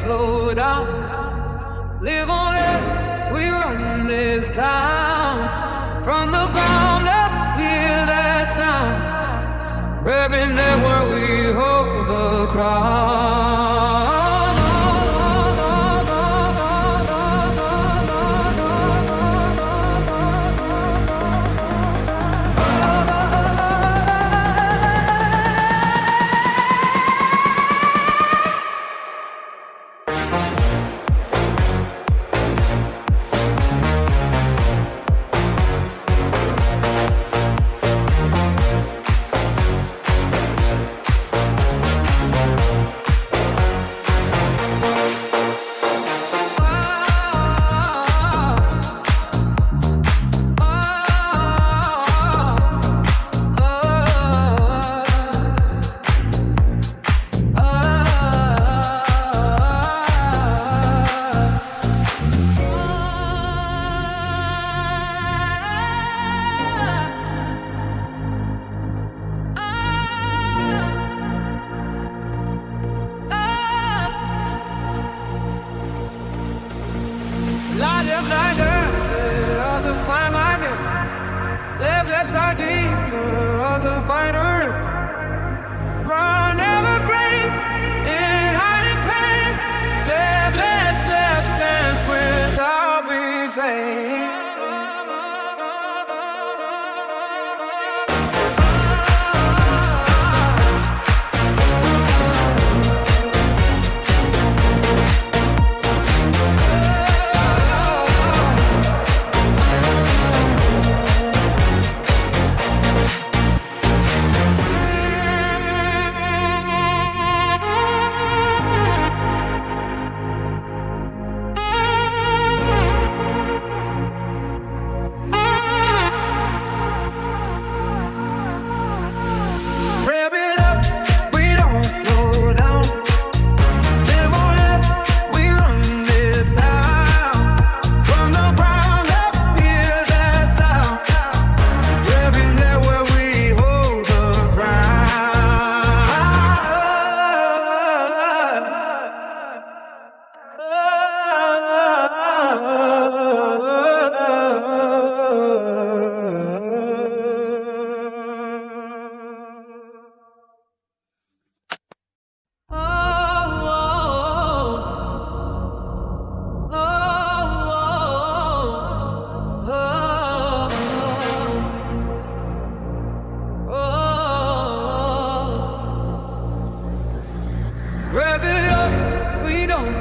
slow down. Live on it, we run this town. From the ground up, hear that sound. Revving where we hold the crown.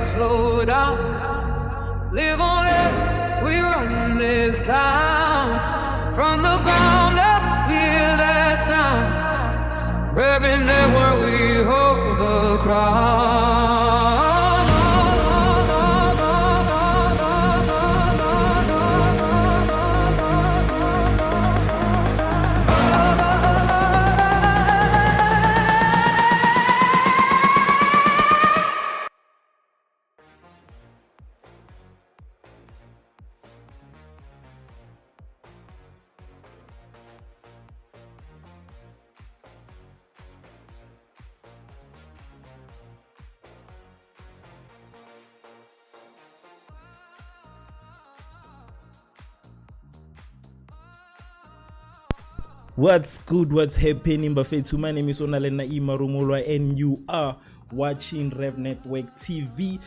Slow down, live on it, we run this town. From the ground up, hear that sound. Revving where we hold the crown. What's good? What's happening, Bafetu? My name is Onalena Imarumolwa and you are watching Rev Network TV.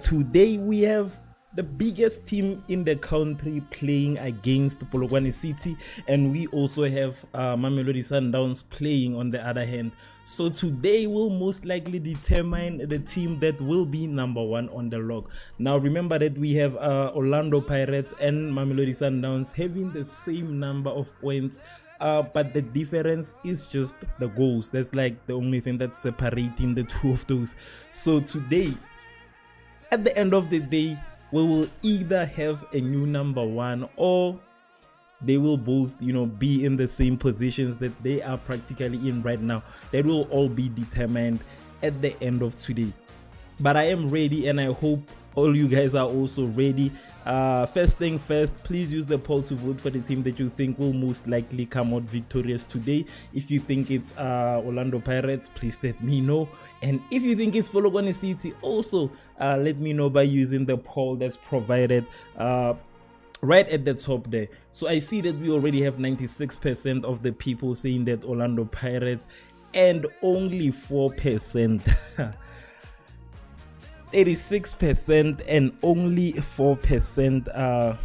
Today we have the biggest team in the country playing against Polokwane City, and we also have Mamelodi Sundowns playing on the other hand. So today will most likely determine the team that will be number one on the log. Now remember that we have Orlando Pirates and Mamelodi Sundowns having the same number of points, but the difference is just the goals. That's like the only thing that's separating the two of those. So today, at the end of the day, we will either have a new number one, or they will both, be in the same positions that they are practically in right now. That will all be determined at the end of today. But I am ready, and I hope all you guys are also ready. First thing first, please use the poll to vote for the team that you think will most likely come out victorious today. If you think it's Orlando Pirates, please let me know. And if you think it's Polokwane City, also let me know by using the poll that's provided right at the top there. So I see that we already have 96% of the people saying that Orlando Pirates, and only 4% 86% and only 4%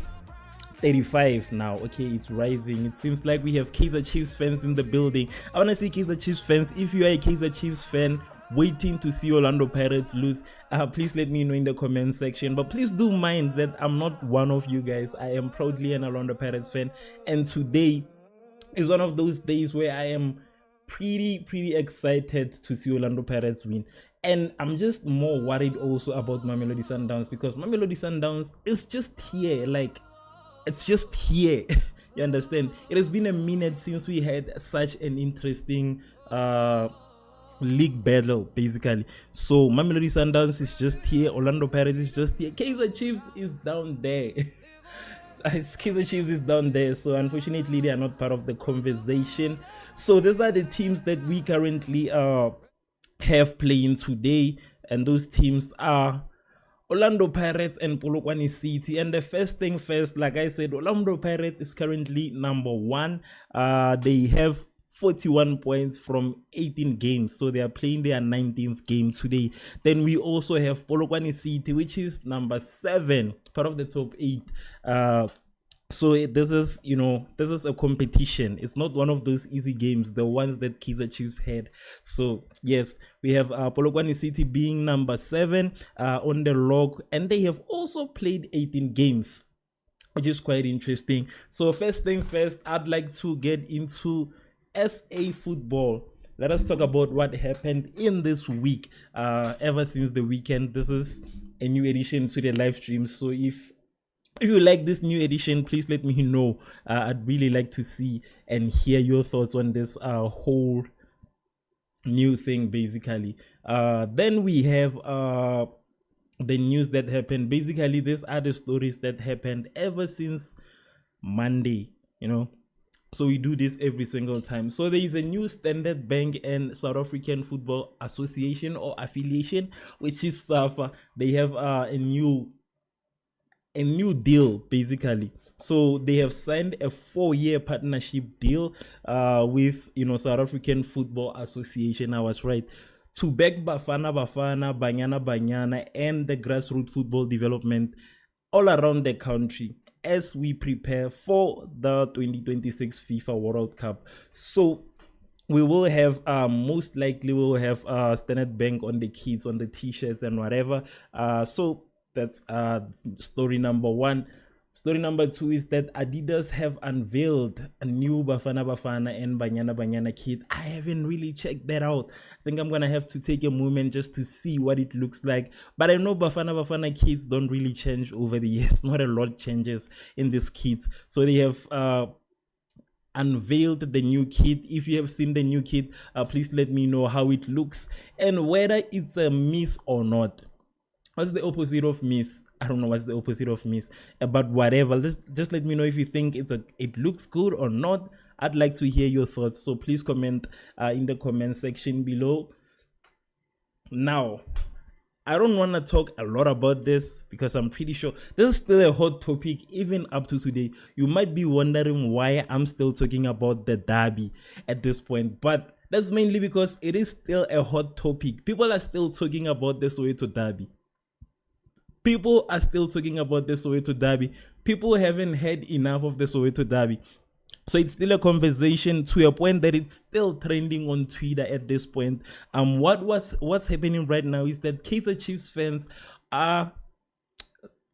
35 now. Okay, it's rising. It seems like we have Kaizer Chiefs fans in the building. I want to see Kaizer Chiefs fans. If you are a Kaizer Chiefs fan waiting to see Orlando Pirates lose, please let me know in the comment section. But please do mind that I'm not one of you guys. I am proudly an Orlando Pirates fan, and today is one of those days where I am pretty excited to see Orlando Pirates win. And I'm just more worried also about Mamelodi Sundowns, because Mamelodi Sundowns is just here, like it's just here. You understand? It has been a minute since we had such an interesting league battle, basically. So Mamelodi Sundowns is just here, Orlando Pirates is just here, Kaizer Chiefs is down there. Kaizer Chiefs is down there, so unfortunately they are not part of the conversation. So these are the teams that we currently have playing today, and those teams are Orlando Pirates and Polokwane City. And the first thing first, like I said, Orlando Pirates is currently number 1. They have 41 points from 18 games, so they are playing their 19th game today. Then we also have Polokwane City, which is number 7, part of the top 8. So this is, you know, this is a competition. It's not one of those easy games, the ones that Kaizer Chiefs had. So yes, we have Polokwane City being number 7 on the log, and they have also played 18 games, which is quite interesting. So first thing first, I'd like to get into SA football. Let us talk about what happened in this week. Ever since the weekend, this is a new addition to the live stream. So if you like this new edition, please let me know. I'd really like to see and hear your thoughts on this whole new thing, basically. Then we have the news that happened. Basically, these are the stories that happened ever since Monday, you know. So we do this every single time. So there is a new Standard Bank and South African Football Association or affiliation, which is SAFA. They have a new deal, basically. So they have signed a 4-year partnership deal with, you know, South African Football Association. I was right, to back Bafana Bafana, Banyana Banyana, and the grassroots football development all around the country as we prepare for the 2026 FIFA World Cup. So we will have most likely we will have Standard Bank on the kits, on the t-shirts and whatever. So that's story number 1. Story number 2 is that Adidas have unveiled a new Bafana Bafana and Banyana Banyana kit. I haven't really checked that out. I think I'm gonna have to take a moment just to see what it looks like. But I know Bafana Bafana kits don't really change over the years. Not a lot changes in this kit. So they have unveiled the new kit. If you have seen the new kit, please let me know how it looks and whether it's a miss or not. What's the opposite of miss? I don't know what's the opposite of miss, but whatever. Just let me know if you think it looks good or not. I'd like to hear your thoughts, so please comment in the comment section below. Now, I don't want to talk a lot about this because I'm pretty sure this is still a hot topic even up to today. You might be wondering why I'm still talking about the derby at this point, but that's mainly because it is still a hot topic. People are still talking about the Soweto derby. People are still talking about the Soweto derby. People haven't had enough of the Soweto derby. So it's still a conversation to a point that it's still trending on Twitter at this point. What's happening right now is that Kaizer Chiefs fans are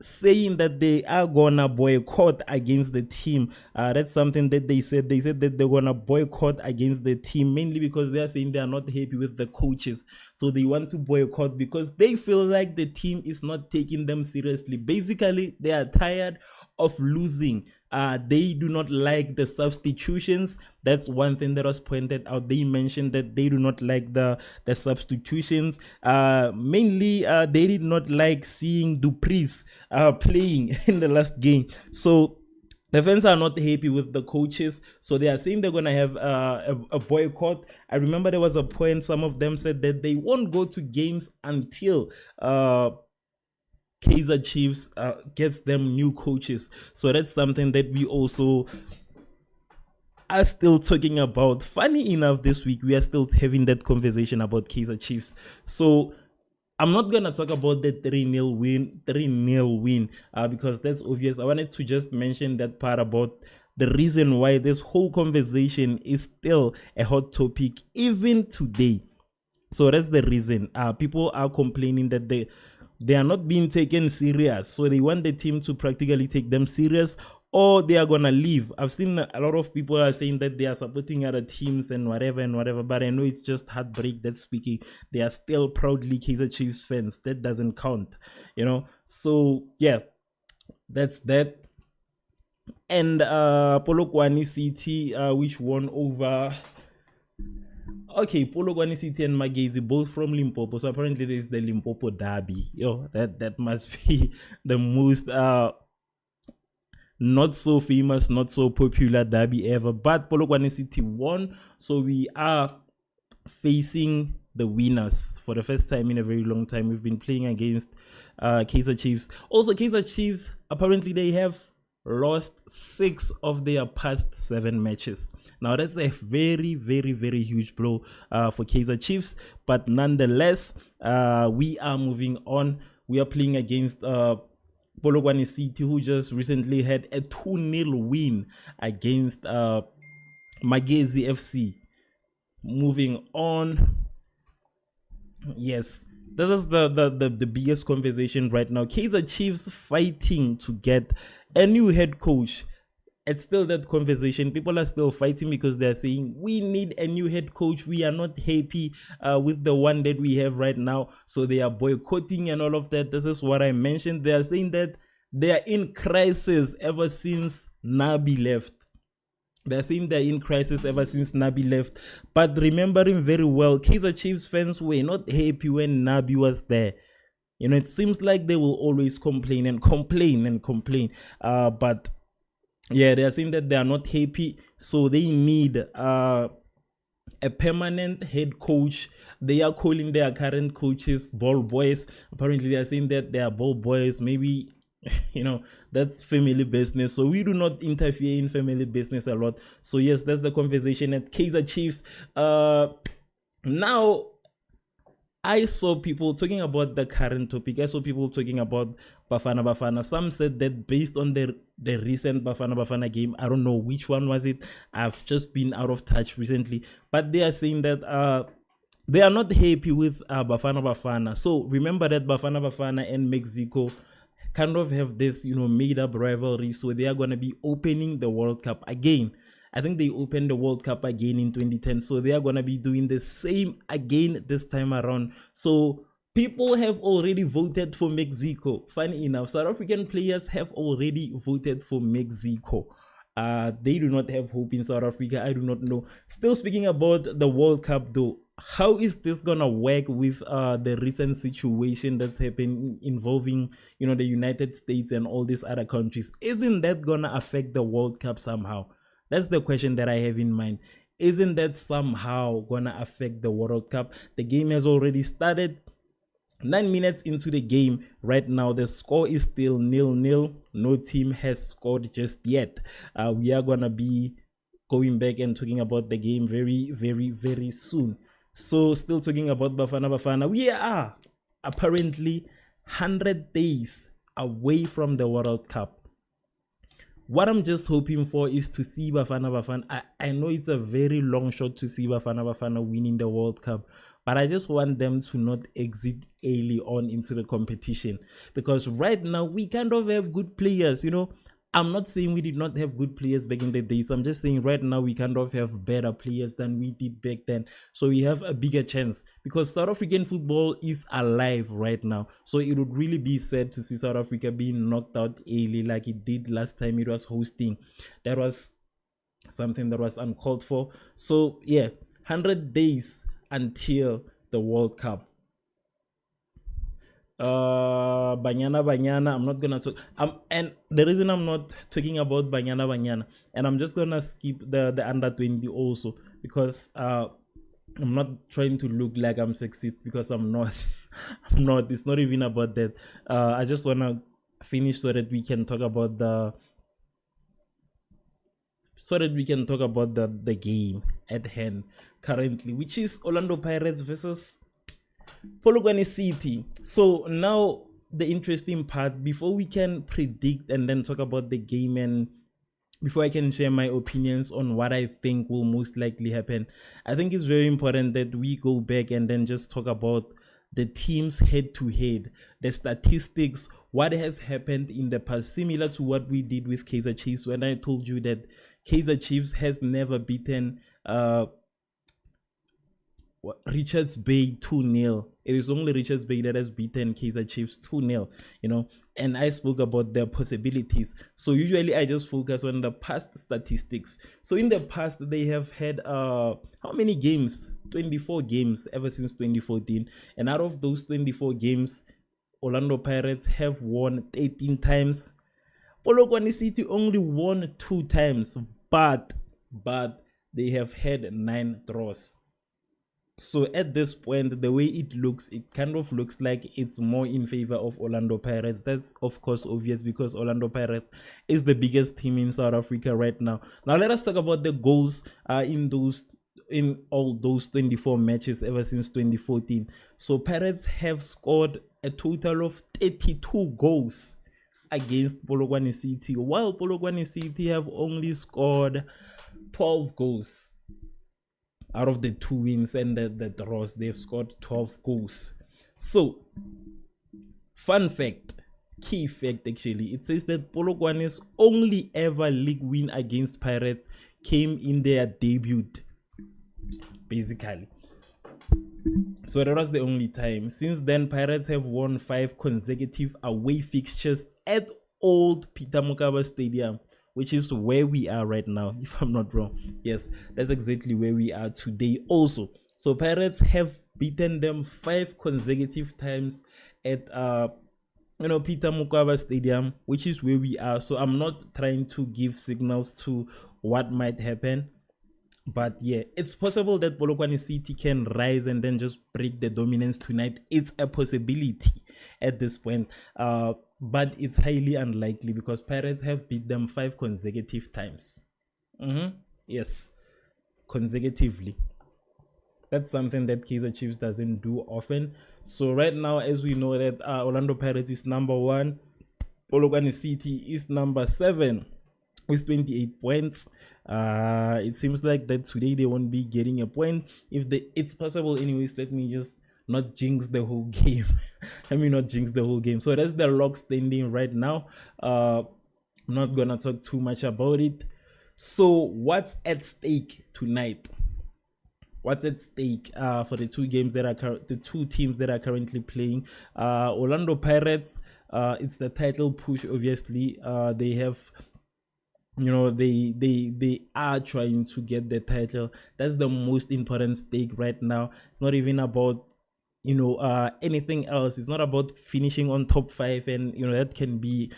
saying that they are gonna boycott against the team. That's something that they said. They said that they're gonna boycott against the team mainly because they are saying they are not happy with the coaches. So they want to boycott because they feel like the team is not taking them seriously. Basically, they are tired of losing They do not like the substitutions. That's one thing that was pointed out. They mentioned that they do not like the substitutions. Mainly, they did not like seeing Dupreez playing in the last game. So the fans are not happy with the coaches, so they are saying they're gonna have a boycott. I remember there was a point some of them said that they won't go to games until Kaizer Chiefs gets them new coaches. So that's something that we also are still talking about. Funny enough, this week we are still having that conversation about Kaizer Chiefs. So I'm not gonna talk about the 3-0 win, because that's obvious. I wanted to just mention that part about the reason why this whole conversation is still a hot topic even today. So that's the reason. People are complaining that they are not being taken serious. So they want the team to practically take them serious, or they are gonna leave. I've seen a lot of people are saying that they are supporting other teams and whatever, but I know it's just heartbreak that's speaking. They are still proudly Kaizer Chiefs fans. That doesn't count, So yeah, that's that. And Polokwane City, which won over. Okay, Polokwane City and Magezi, both from Limpopo. So apparently there's the Limpopo derby. That must be the most not so famous, not so popular derby ever. But Polokwane City won, so we are facing the winners for the first time in a very long time. We've been playing against Kaizer Chiefs. Also, Kaizer Chiefs, apparently they have lost 6 of their past 7 matches. Now that's a very, very, very huge blow for Kaizer Chiefs, but nonetheless, we are moving on. We are playing against Polokwane City, who just recently had a 2-0 win against Magezi FC. Moving on. Yes, this is the biggest conversation right now. Kaizer Chiefs fighting to get a new head coach. It's still that conversation. People are still fighting because they're saying we need a new head coach. We are not happy with the one that we have right now. So they are boycotting and all of that. This is what I mentioned. They are saying that they are in crisis ever since Nabi left. They're saying they're in crisis ever since Nabi left. But remembering very well, Kaizer Chiefs fans were not happy when Nabi was there. It seems like they will always complain and complain and complain. But yeah, they are saying that they are not happy, so they need a permanent head coach. They are calling their current coaches ball boys. Apparently, they are saying that they are ball boys. Maybe, that's family business. So we do not interfere in family business a lot. So yes, that's the conversation at Kaizer Chiefs. Now, I saw people talking about the current topic. I saw people talking about Bafana Bafana. Some said that based on the recent Bafana Bafana game, I don't know which one was it. I've just been out of touch recently. But they are saying that they are not happy with Bafana Bafana. So remember that Bafana Bafana and Mexico kind of have this, made up rivalry. So they are going to be opening the World Cup again. I think they opened the World Cup again in 2010. So they are going to be doing the same again this time around. So people have already voted for Mexico. Funny enough, South African players have already voted for Mexico. They do not have hope in South Africa. I do not know. Still speaking about the World Cup though, how is this gonna work with the recent situation that's happened involving the United States and all these other countries? Isn't that gonna affect the World Cup somehow? That's the question that I have in mind. Isn't that somehow gonna affect the World Cup? The game has already started. 9 minutes into the game right now, the score is still 0-0. No team has scored just yet. We are gonna be going back and talking about the game very, very, very soon. So still talking about Bafana Bafana, we are apparently 100 days away from the World Cup. What I'm just hoping for is to see Bafana Bafana. I know it's a very long shot to see Bafana Bafana winning the World Cup, but I just want them to not exit early on into the competition, because right now we kind of have good players. I'm not saying we did not have good players back in the days. I'm just saying right now we kind of have better players than we did back then. So we have a bigger chance because South African football is alive right now. So it would really be sad to see South Africa being knocked out early like it did last time it was hosting. That was something that was uncalled for. So yeah, 100 days until the World Cup. Banyana, I'm not gonna talk, and the reason I'm not talking about Banyana, and I'm just gonna skip the under 20 also, because I'm not trying to look like I'm sexy, because I'm not. I'm not. It's not even about that. I just wanna finish so that we can talk about the game at hand currently, which is Orlando Pirates versus Polokwane City. So now the interesting part, before we can predict and then talk about the game, and before I can share my opinions on what I think will most likely happen, I think it's very important that we go back and then just talk about the teams head to head, the statistics, what has happened in the past, similar to what we did with Kaizer Chiefs when I told you that Kaizer Chiefs has never beaten Richards Bay 2-0. It is only Richards Bay that has beaten Kaizer Chiefs 2-0, and I spoke about their possibilities. So usually I just focus on the past statistics. So in the past, they have had how many games? 24 games ever since 2014. And out of those 24 games, Orlando Pirates have won 13 times. Polokwane City only won 2 times, but they have had 9 draws. So at this point, the way it looks, it kind of looks like it's more in favor of Orlando Pirates. That's of course obvious because Orlando Pirates is the biggest team in South Africa right now. Now let us talk about the goals in all those 24 matches ever since 2014. So Pirates have scored a total of 32 goals against Polokwane City, while Polokwane City have only scored 12 goals. Out of the 2 wins and the draws, they've scored 12 goals. So, fun fact, key fact actually, it says that Polokwane's only ever league win against Pirates came in their debut, basically. So that was the only time. Since then, Pirates have won 5 consecutive away fixtures at Old Peter Mokaba Stadium, which is where we are right now, if I'm not wrong. Yes, that's exactly where we are today also. So Pirates have beaten them 5 consecutive times at Peter Mokaba Stadium, which is where we are. So I'm not trying to give signals to what might happen, but yeah, it's possible that Polokwane City can rise and then just break the dominance tonight. It's a possibility at this point, but it's highly unlikely because Pirates have beat them 5 consecutive times. Yes, consecutively. That's something that Kaizer Chiefs doesn't do often. So right now, as we know that Orlando Pirates is number 1, Polokwane City is number 7 with 28 points. It seems like that today they won't be getting a point. It's possible anyways. Let me just not jinx the whole game. Let me not jinx the whole game. So that's the log standing right now. I'm not gonna talk too much about it. So what's at stake tonight? What's at stake for the 2 games that are the 2 teams that are currently playing? Orlando Pirates, it's the title push. Obviously, they have, they are trying to get the title. That's the most important stake right now. It's not even about anything else. It's not about finishing on top 5, and that can be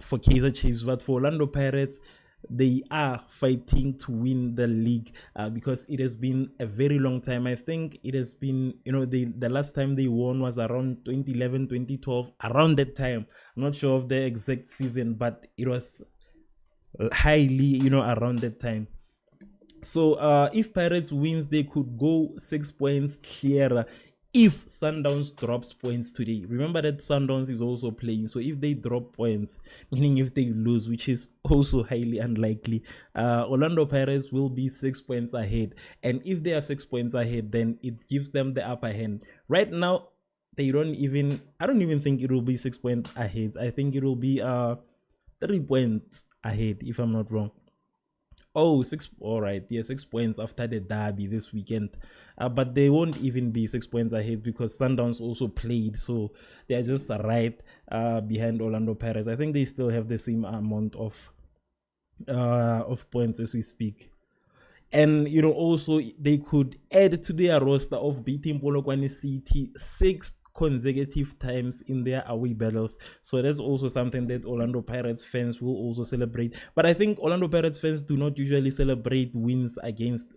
for Kaizer Chiefs, but for Orlando Pirates, they are fighting to win the league because it has been a very long time. I think it has been, the last time they won was around 2011, 2012, around that time. I'm not sure of the exact season, but it was highly, around that time. So if Pirates wins, they could go 6 points clearer if Sundowns drops points today. Remember that Sundowns is also playing, so if they drop points, meaning if they lose, which is also highly unlikely, Orlando Pirates will be 6 points ahead. And if they are 6 points ahead, then it gives them the upper hand. Right now, I don't even think it will be 6 points ahead. I think it will be 3 points ahead, if I'm not wrong. Oh, six. All right. Yeah, 6 points after the derby this weekend. But they won't even be 6 points ahead because Sundowns also played. So they are just right behind Orlando Pirates. I think they still have the same amount of points as we speak. And also they could add to their roster of beating Polokwane City 6 consecutive times in their away battles. So that's also something that Orlando Pirates fans will also celebrate. But I think Orlando Pirates fans do not usually celebrate wins against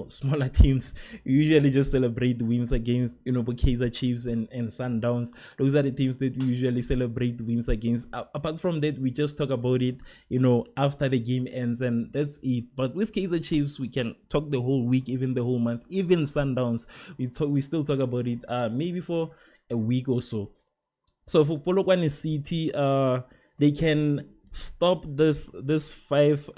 smaller teams. You usually just celebrate wins against Kaizer Chiefs and Sundowns. Those are the teams that we usually celebrate wins against. Apart from that, we just talk about it after the game ends, and that's it. But with Kaizer Chiefs, we can talk the whole week, even the whole month. Even Sundowns, we still talk about it maybe for a week or so. So for Polokwane City, they can stop this five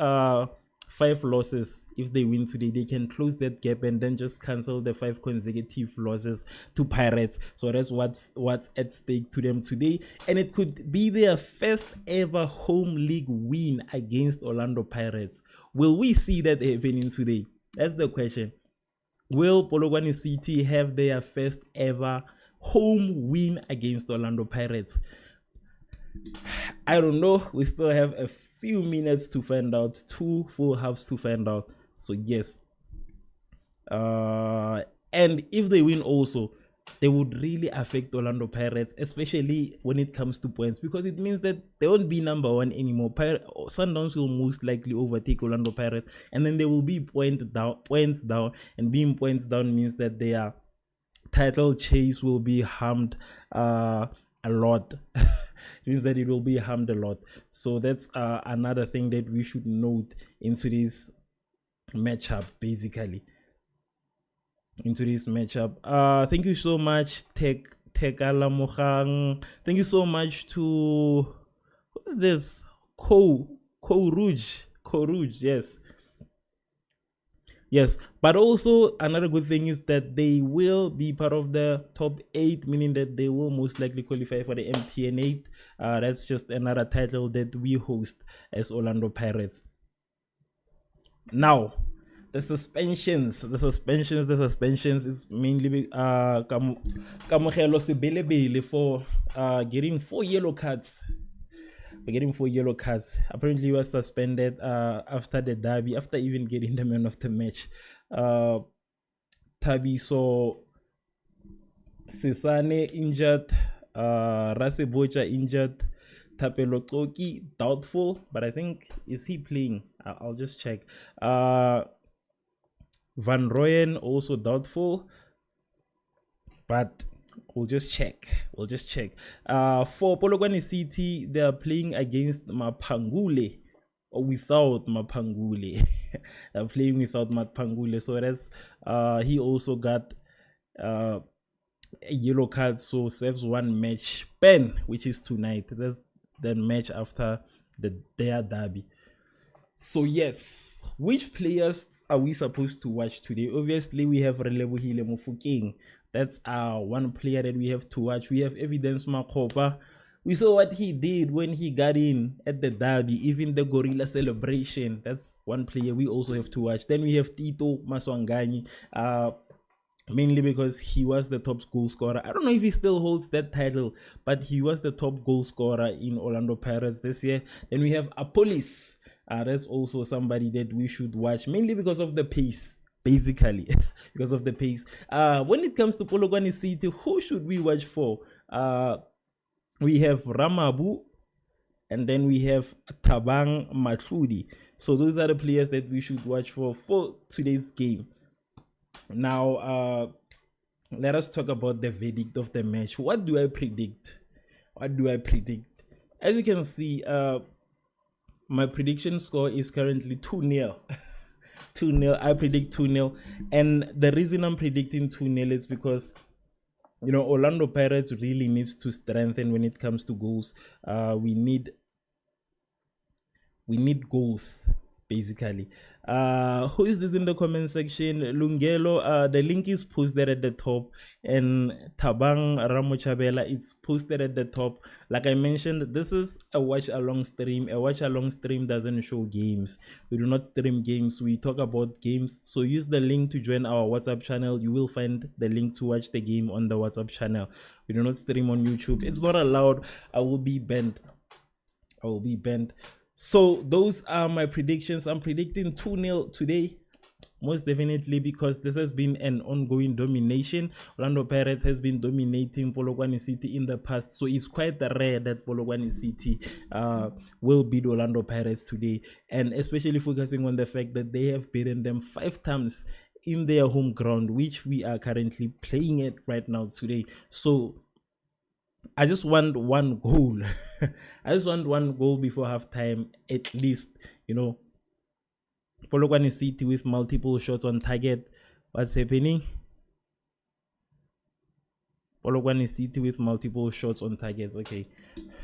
losses. If they win today, they can close that gap and then just cancel the 5 consecutive losses to Pirates. So that's what's at stake to them today, and it could be their first ever home league win against Orlando Pirates. Will we see that happening today? That's the question. Will Polokwane City have their first ever home win against Orlando Pirates? I don't know. We still have a few minutes to find out, 2 full halves to find out. So yes, and if they win also, they would really affect Orlando Pirates, especially when it comes to points, because it means that they won't be number 1 anymore. Sundowns will most likely overtake Orlando Pirates, and then they will be points down, and being points down means that they are title chase will be harmed a lot. It means that it will be harmed a lot. So that's another thing that we should note into this matchup, basically. Into this matchup. Thank you so much, Tekala Mohang. Thank you so much to what's this? Ko Rouge. Yes, but also another good thing is that they will be part of the top 8, meaning that they will most likely qualify for the MTN 8. That's just another title that we host as Orlando Pirates. Now, the suspensions is mainly Kamogelo Sebelebele for getting 4 yellow cards. Apparently he was suspended after the derby, after even getting the man of the match. Tabiso Sesane injured, Rasebocha injured, Tapelo Toki doubtful, but I think, is he playing? I'll just check. Van Rooyen also doubtful, but we'll just check. For Polokwane City, they are playing against Mapangule, or without Mapangule. They're playing without Mapangule. So that's he also got a yellow card, so serves 1 match ban, which is tonight. That's the match after their derby. So yes, which players are we supposed to watch today? Obviously, we have Relebohile Mofokeng. That's one player that we have to watch. We have Evidence Makopa. We saw what he did when he got in at the derby, even the gorilla celebration. That's one player we also have to watch. Then we have Tito Maswangani, mainly because he was the top goal scorer. I don't know if he still holds that title, but he was the top goal scorer in Orlando Pirates this year. Then we have Apolis. That's also somebody that we should watch, mainly because of the pace. Basically, because of the pace. When it comes to Polokwane City, who should we watch for? We have Ramabu, and then we have Tabang Matludi. So those are the players that we should watch for today's game. Now, let us talk about the verdict of the match. What do I predict? As you can see, my prediction score is currently 2-0. 2-0. I predict 2-0. And the reason I'm predicting 2-0 is because, Orlando Pirates really needs to strengthen when it comes to goals. We need goals, basically. Who is this in the comment section? Lungelo, the link is posted at the top, and Tabang Ramochabela, it's posted at the top. Like I mentioned, this is a watch along stream. A watch along stream doesn't show games. We do not stream games, we talk about games. So use the link to join our WhatsApp channel. You will find the link to watch the game on the WhatsApp channel. We do not stream on YouTube. It's not allowed. I will be banned. So those are my predictions. I'm predicting 2-0 today, most definitely, because this has been an ongoing domination. Orlando Pirates has been dominating Polokwane City in the past, so it's quite rare that Polokwane City will beat Orlando Pirates today, and especially focusing on the fact that they have beaten them 5 times in their home ground, which we are currently playing it right now today. So I just want one goal. I just want one goal before halftime, at least. You know, Polokwane City with multiple shots on target. What's happening? Polokwane City with multiple shots on targets. Okay,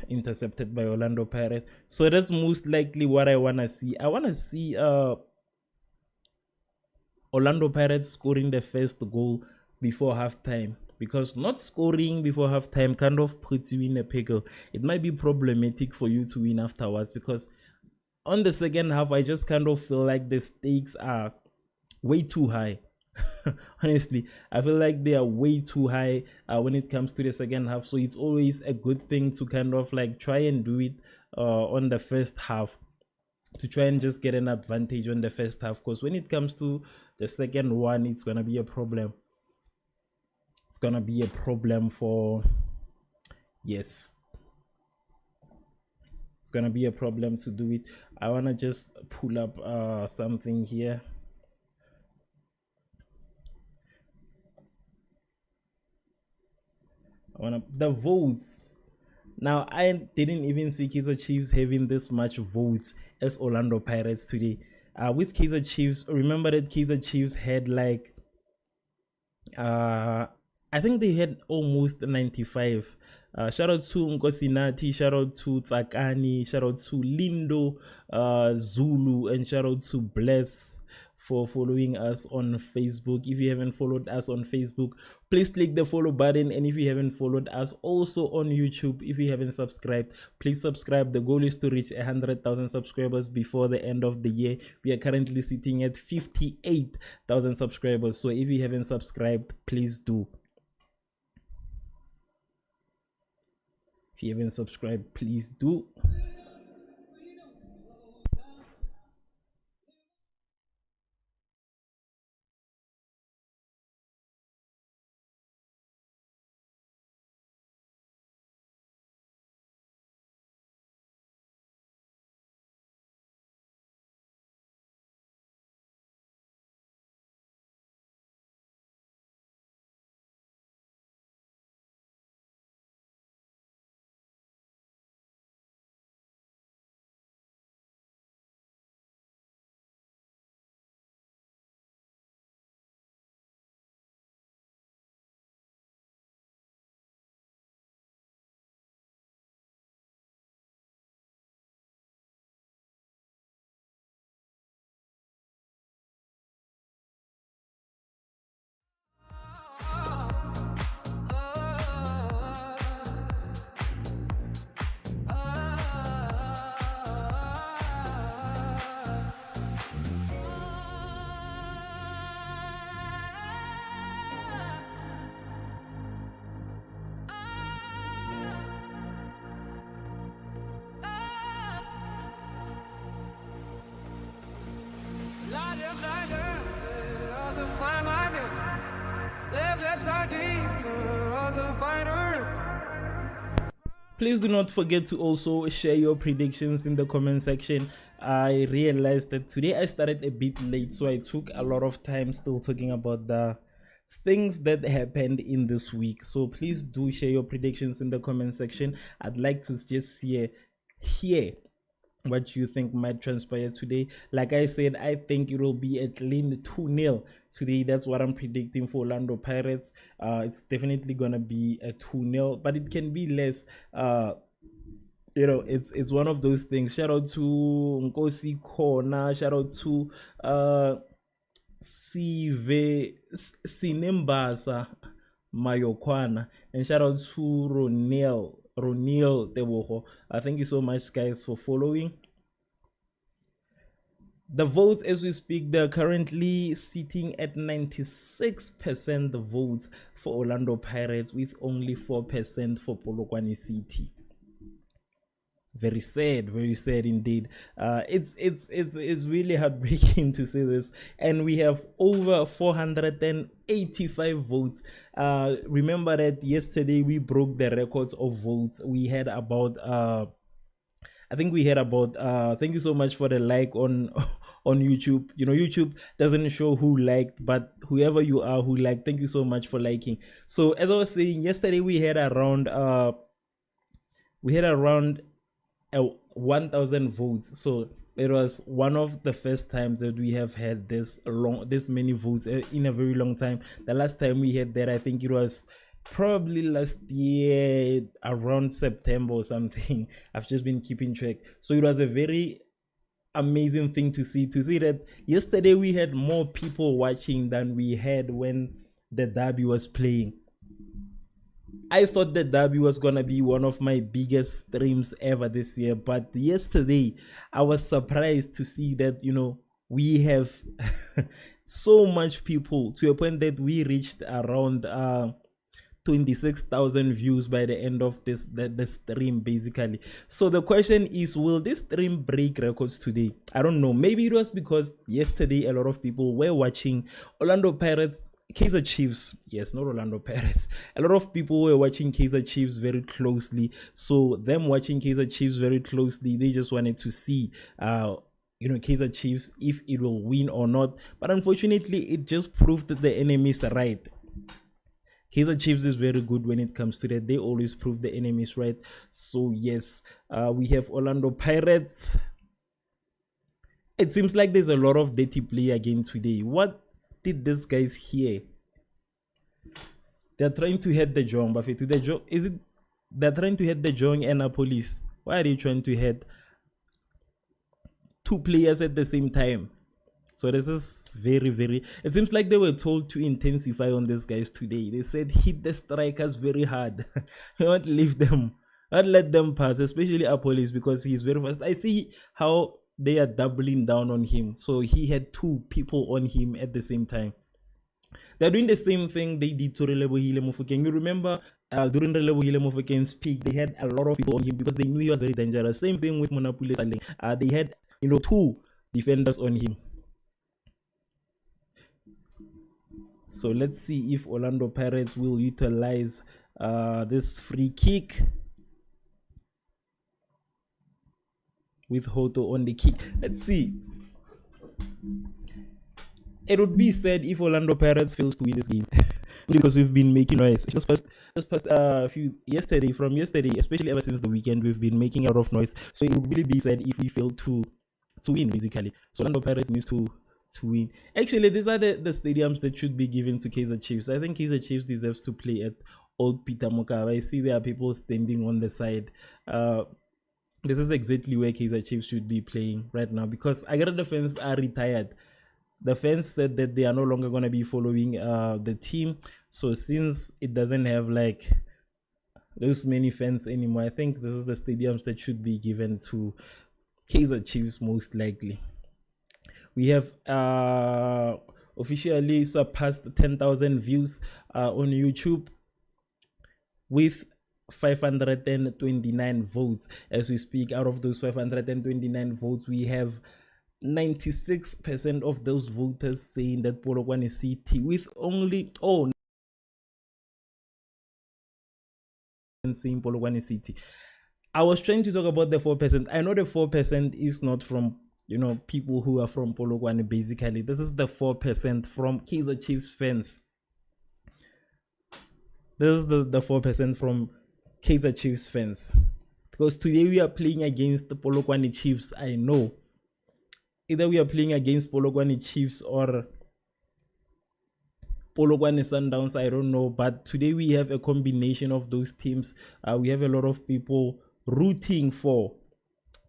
intercepted by Orlando Pirates. So that's most likely what I wanna see. I wanna see Orlando Pirates scoring the first goal before halftime, because not scoring before halftime kind of puts you in a pickle. It might be problematic for you to win afterwards, because on the second half I just kind of feel like the stakes are way too high. Honestly, I feel like they are way too high when it comes to the second half. So it's always a good thing to kind of like try and do it on the first half, to try and just get an advantage on the first half, because when it comes to the second one, it's gonna be a problem. It's gonna be a problem for, yes, it's gonna be a problem to do it. I wanna just pull up something here. The votes. Now, I didn't even see Kaizer Chiefs having this much votes as Orlando Pirates today. With Kaizer Chiefs, remember that Kaizer Chiefs had like I think they had almost 95. Shout out to Nkosinati, shout out to Tsakani, shout out to Lindo, Zulu, and shout out to Bless for following us on Facebook. If you haven't followed us on Facebook, please click the follow button. And if you haven't followed us also on YouTube, if you haven't subscribed, please subscribe. The goal is to reach 100,000 subscribers before the end of the year. We are currently sitting at 58,000 subscribers. So if you haven't subscribed, please do. If you haven't subscribed, please do. Please do not forget to also share your predictions in the comment section. I realized that today I started a bit late, so I took a lot of time still talking about the things that happened in this week. So please do share your predictions in the comment section. I'd like to just hear what you think might transpire today. Like I said, I think it will be a clean 2-0 today. That's what I'm predicting for Orlando Pirates. It's definitely gonna be a 2-0, but it can be less. it's one of those things. Shout out to Nkosi Kona, shout out to Sinembasa Mayokwana, and shout out to Ronil Teboho. Thank you so much, guys, for following. The votes as we speak, they're currently sitting at 96% the votes for Orlando Pirates, with only 4% for Polokwane City. Very sad indeed. It's really heartbreaking to say this, and we have over 485 votes. Remember that yesterday we broke the records of votes. We had about I think we had about thank you so much for the like on on YouTube. YouTube doesn't show who liked, but whoever you are who liked, thank you so much for liking. So as I was saying, yesterday we had around 1,000 votes. So it was one of the first times that we have had this many votes in a very long time. The last time we had that, I think it was probably last year around September or something. I've just been keeping track. So it was a very amazing thing to see that yesterday we had more people watching than we had when the derby was playing. I thought the derby was gonna be one of my biggest streams ever this year, but yesterday I was surprised to see that we have so much people, to a point that we reached around 26,000 views by the end of the stream, basically. So the question is, will this stream break records today? I don't know. Maybe it was because yesterday a lot of people were watching Orlando Pirates, Kaizer Chiefs. Yes, not Orlando Pirates. A lot of people were watching Kaizer Chiefs very closely. So them watching Kaizer Chiefs very closely, they just wanted to see Kaizer Chiefs, if it will win or not. But unfortunately, it just proved that the enemies are right. Kaizer Chiefs is very good when it comes to that. They always prove the enemies right. So yes, we have Orlando Pirates. It seems like there's a lot of dirty play again today. What did these guys hear? They're trying to head the Jong, but they're trying to head the Jong and a police? Why are they trying to head two players at the same time? So this is very, it seems like they were told to intensify on these guys today. They said hit the strikers very hard. Not leave them, not let them pass, especially our police, because he's very fast. I see how they are doubling down on him. So he had two people on him at the same time. They're doing the same thing they did to Relebohile Mofokeng. You remember during Relebohile Mofokeng's peak, they had a lot of people on him because they knew he was very dangerous. Same thing with Monapule Saleng. They had two defenders on him. So let's see if Orlando Pirates will utilize this free kick with Hoto on the kick. Let's see. It would be sad if Orlando Pirates fails to win this game because we've been making noise. Just past yesterday, especially ever since the weekend, we've been making a lot of noise. So it would really be sad if we fail to win, basically. So Orlando Pirates needs to win. Actually, these are the stadiums that should be given to Kaizer Chiefs. I think Kaizer Chiefs deserves to play at Old Peter Mokaba. I see there are people standing on the side. This is exactly where Kaizer Chiefs should be playing right now, because I get the fans are retired. The fans said that they are no longer going to be following the team. So since it doesn't have like those many fans anymore, I think this is the stadiums that should be given to Kaizer Chiefs most likely. We have officially surpassed 10,000 views on YouTube with 529 votes as we speak. Out of those 529 votes, we have 96% of those voters saying that Polokwane City, with only saying Polokwane City. I was trying to talk about the 4%. I know the 4% is not from people who are from Polokwane. Basically, this is the 4% from Kaizer Chiefs fans. This is the 4% from Kaizer Chiefs fans, because today we are playing against the Polokwane Chiefs. I know either we are playing against Polokwane Chiefs or Polokwane Sundowns, I don't know, but today we have a combination of those teams. We have a lot of people rooting for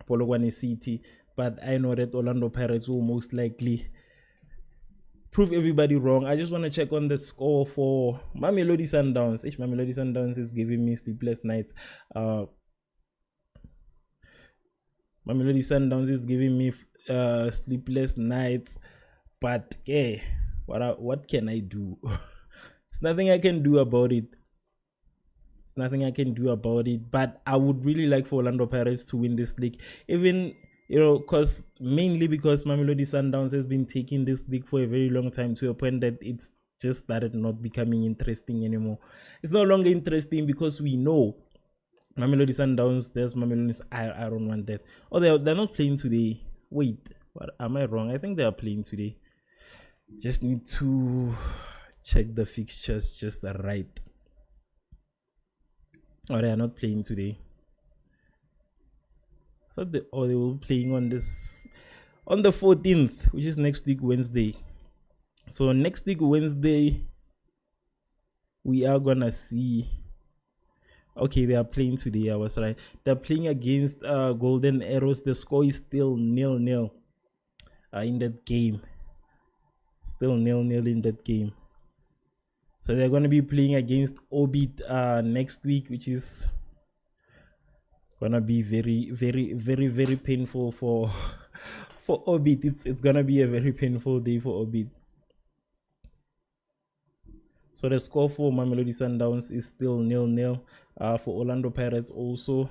Polokwane City, but I know that Orlando Pirates will most likely prove everybody wrong. I just want to check on the score for Mamelodi Sundowns. Mamelodi Sundowns is giving me sleepless nights. Mamelodi Sundowns is giving me sleepless nights, but what can I do? It's nothing I can do about it. It's nothing I can do about it. But I would really like for Orlando Pirates to win this league, even mainly because Mamelodi Sundowns has been taking this league for a very long time, to a point that it's just started not becoming interesting anymore. It's no longer interesting because we know Mamelodi Sundowns, there's Mamelodi. I don't want that. Oh, they're not playing today. Wait, what am I wrong? I think they are playing today. Just need to check the fixtures just right. Oh, they are not playing today. I thought they were playing on the 14th, which is next week Wednesday. So next week Wednesday, we are gonna see. Okay, they are playing today. I was right. They're playing against Golden Arrows. The score is still 0-0 in that game. Still 0-0 in that game. So they're going to be playing against Orbit next week, which is going to be very, very, very, very painful for Orbit. It's going to be a very painful day for Orbit. So the score for Mamelodi Sundowns is still 0-0. For Orlando Pirates also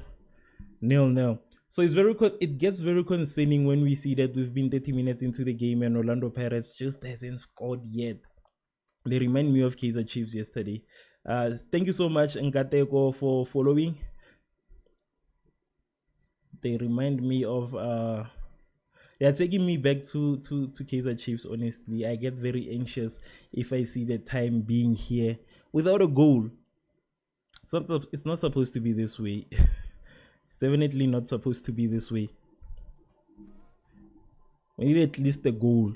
0-0. So it gets very concerning when we see that we've been 30 minutes into the game and Orlando Pirates just hasn't scored yet. They remind me of Kaizer Chiefs yesterday. Thank you so much, Nkateko, for following. They remind me of they're taking me back to Kaizer Chiefs. Honestly, I get very anxious if I see the time being here without a goal. It's not supposed to be this way. It's definitely not supposed to be this way. We need at least a goal.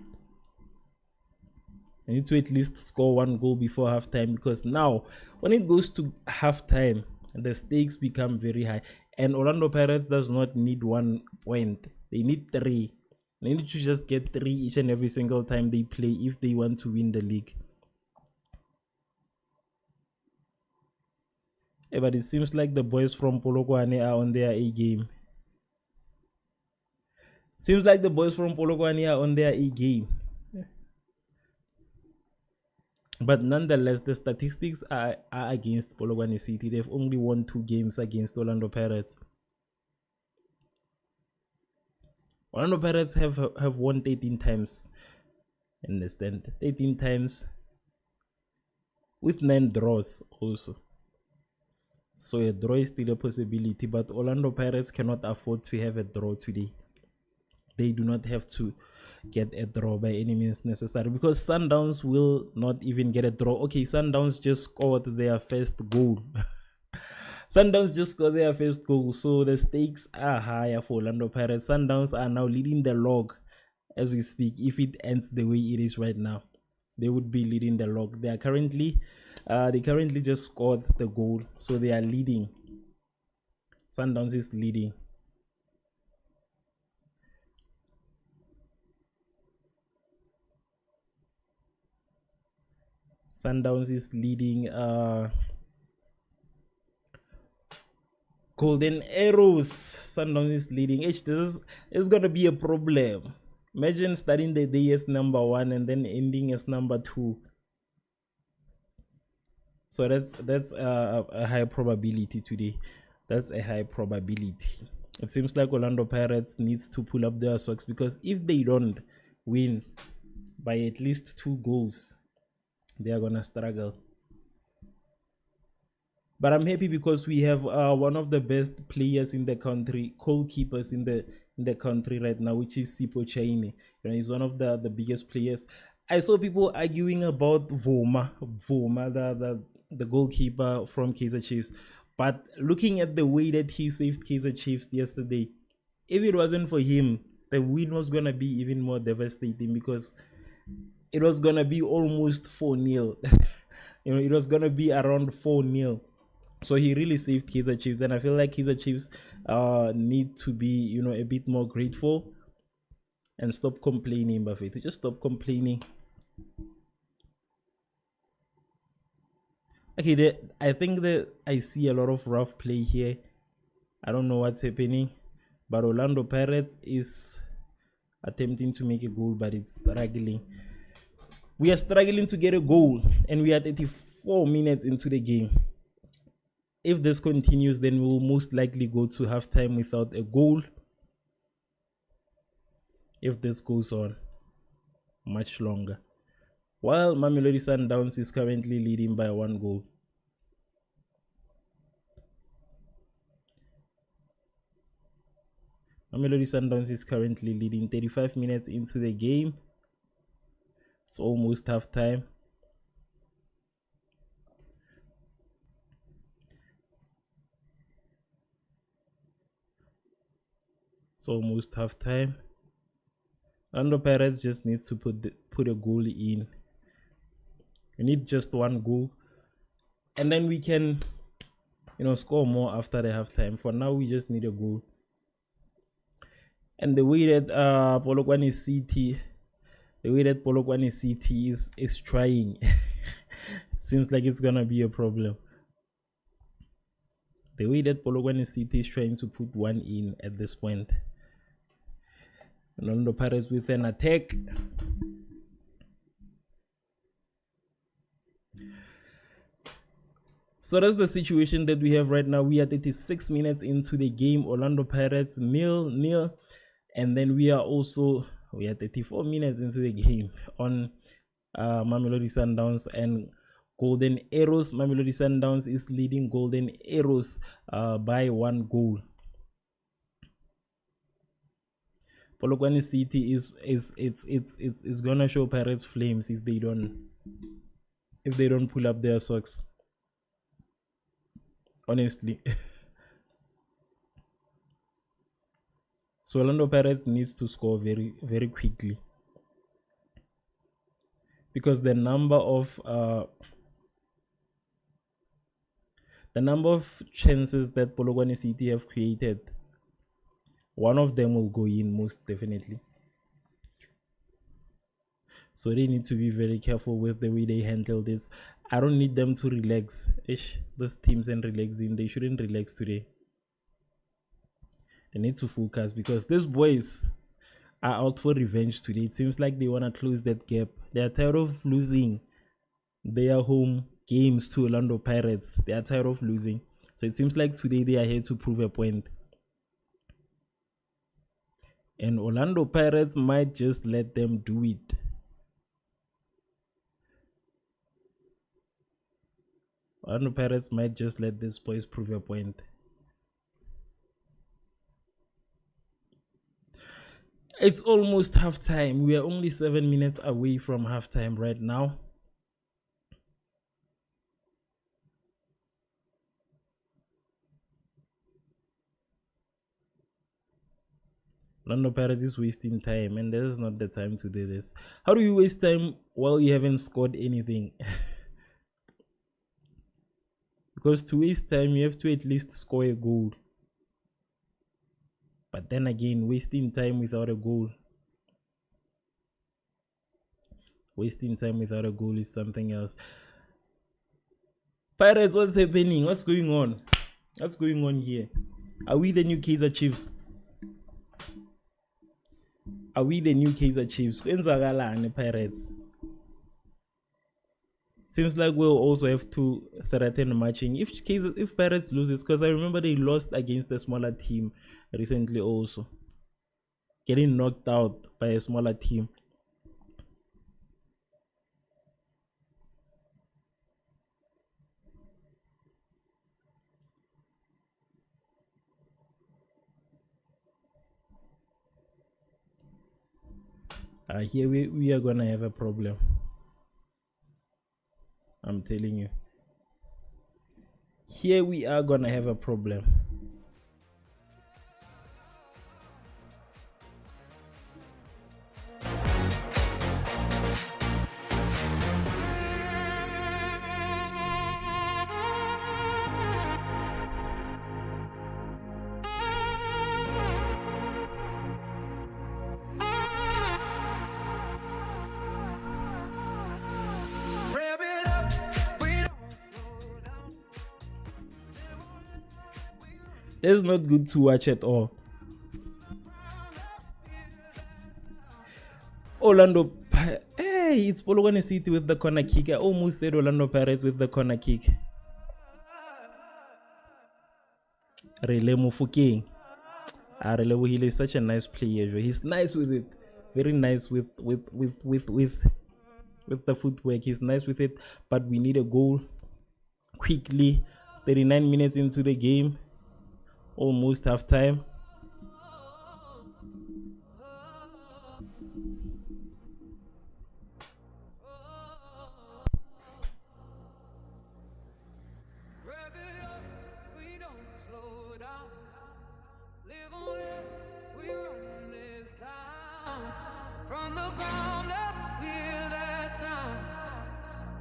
I need to at least score one goal before halftime, because now when it goes to halftime, the stakes become very high. And Orlando Pirates does not need 1 point. They need 3. They need to just get 3 each and every single time they play if they want to win the league. But it seems like the boys from Polokwane are on their A game. Seems like the boys from Polokwane are on their A game. But nonetheless, the statistics are against Polokwane City. They've only won 2 games against Orlando Pirates. Orlando Pirates have won 13 times. Understand? 13 times with 9 draws also. So a draw is still a possibility, but Orlando Pirates cannot afford to have a draw today. They do not have to get a draw by any means necessary, because Sundowns will not even get a draw. Okay, Sundowns just scored their first goal. Sundowns just scored their first goal, so the stakes are higher for Orlando Pirates. Sundowns are now leading the log as we speak. If it ends the way it is right now, they would be leading the log. They currently just scored the goal, so they are leading. Sundowns is leading. Sundowns is leading. Golden Arrows, Sundowns is leading. This is gonna be a problem. Imagine starting the day as number 1 and then ending as number 2. So that's a high probability today. That's a high probability. It seems like Orlando Pirates needs to pull up their socks, because if they don't win by at least 2 goals, they are gonna struggle. But I'm happy because we have one of the best players in the country, goalkeepers in the country right now, which is Sipho Chaine. He's one of the biggest players. I saw people arguing about Voma, the goalkeeper from Kaizer Chiefs. But looking at the way that he saved Kaizer Chiefs yesterday, if it wasn't for him, the win was gonna be even more devastating, because it was gonna be almost 4-0. It was gonna be around 4-0 So he really saved Kaizer Chiefs, and I feel like Kaizer Chiefs need to be, a bit more grateful and stop complaining, Buffett. Just stop complaining. Okay, I think that I see a lot of rough play here. I don't know what's happening, but Orlando Pirates is attempting to make a goal, but it's struggling. We are struggling to get a goal, and we are 34 minutes into the game. If this continues, then we will most likely go to halftime without a goal. If this goes on much longer. While Mamelodi Sundowns is currently leading by 1 goal. Mamelodi Sundowns is currently leading 35 minutes into the game. It's almost half time. It's almost half time. Orlando Pirates just needs to put a goal in. We need just 1 goal, and then we can, score more after the halftime. For now, we just need a goal. And the way that Polokwane City is trying, it seems like it's gonna be a problem. The way that Polokwane City is trying to put 1 in at this point. Orlando Pirates with an attack. So that's the situation that we have right now. We are 36 minutes into the game. Orlando Pirates 0-0. And then we are 34 minutes into the game on Mamelodi Sundowns and Golden Arrows. Mamelodi Sundowns is leading Golden Arrows by 1 goal. Polokwane City is gonna show Pirates flames if they don't pull up their socks. Honestly. So Orlando Pirates needs to score very, very quickly, because the number of chances that Polokwane City have created, one of them will go in most definitely. So they need to be very careful with the way they handle this. I don't need them to relax. Those teams and relaxing, they shouldn't relax today. They need to focus, because these boys are out for revenge today. It seems like they want to close that gap. They are tired of losing their home games to Orlando Pirates. They are tired of losing. So it seems like today they are here to prove a point. And Orlando Pirates might just let them do it. Orlando Pirates might just let these boys prove a point. It's almost halftime. We are only 7 minutes away from halftime right now. Orlando Pirates is wasting time, and this is not the time to do this. How do you waste time while you haven't scored anything? Because to waste time, you have to at least score a goal. But then again, wasting time without a goal. Wasting time without a goal is something else. Pirates, what's happening? What's going on? What's going on here? Are we the new Kaizer Chiefs? Are we the new Kaizer Chiefs? Pirates. Seems like we'll also have to threaten matching if Pirates loses, because I remember they lost against a smaller team recently also, getting knocked out by a smaller team. Here we are gonna have a problem. I'm telling you. Here we are gonna have a problem. It's not good to watch at all. Hey, it's Polokwane City with the corner kick. I almost said Orlando Pirates with the corner kick. Rele Mufokeng. Rele is such a nice player. He's nice with it. Very nice with the footwork. He's nice with it. But we need a goal quickly. 39 minutes into the game. Almost half time. From the ground up, hear that sound.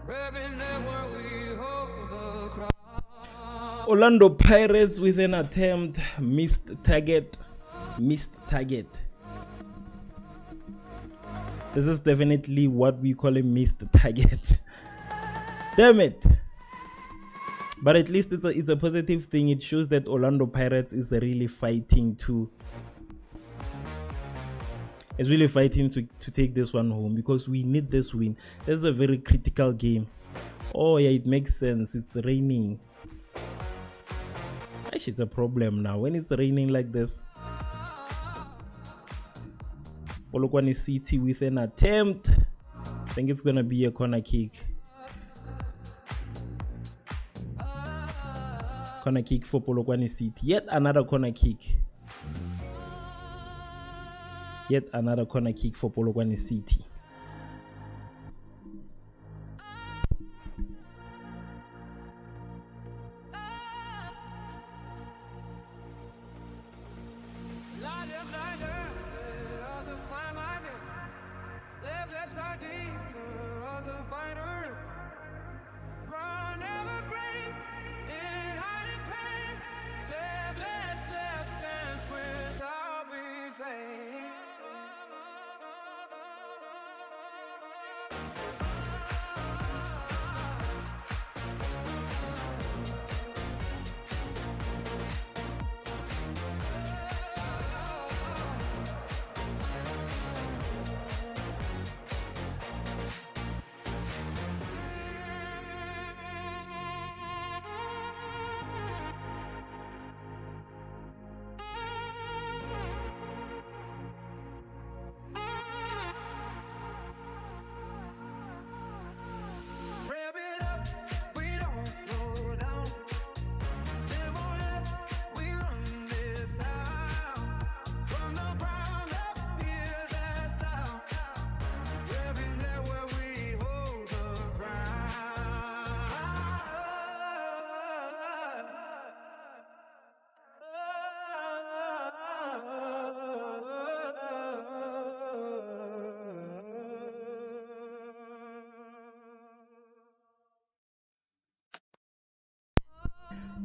Rapping network, we hold the crowd. Orlando Pirates with an attempt, missed target. This is definitely what we call a missed target. Damn it. But at least it's a positive thing. It shows that Orlando Pirates is really fighting to take this one home, because we need this win. This is a very critical game. Oh yeah, it makes sense. It's raining. Actually, it's a problem now when it's raining like this. Polokwane City with an attempt. I think it's gonna be a corner kick. Corner kick for Polokwane City. Yet another corner kick. Yet another corner kick for Polokwane City.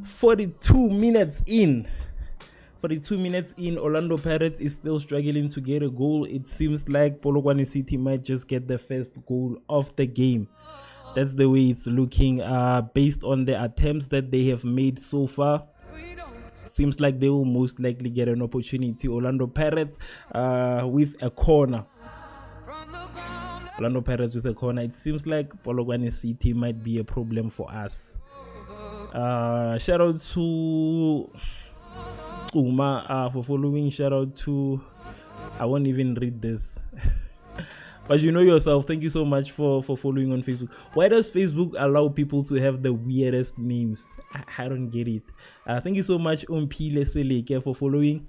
"42 minutes in, Orlando Pirates is still struggling to get a goal. It seems like Polokwane City might just get the first goal of the game. That's the way it's looking, based on the attempts that they have made so far. Seems like they will most likely get an opportunity. Orlando Pirates with a corner. It seems like Polokwane City might be a problem for us. Shout out to Uma for following. Shout out to, I won't even read this. But you know yourself. Thank you so much for following on Facebook. Why does Facebook allow people to have the weirdest names? I don't get it. Thank you so much, Umpile Seleke, for following.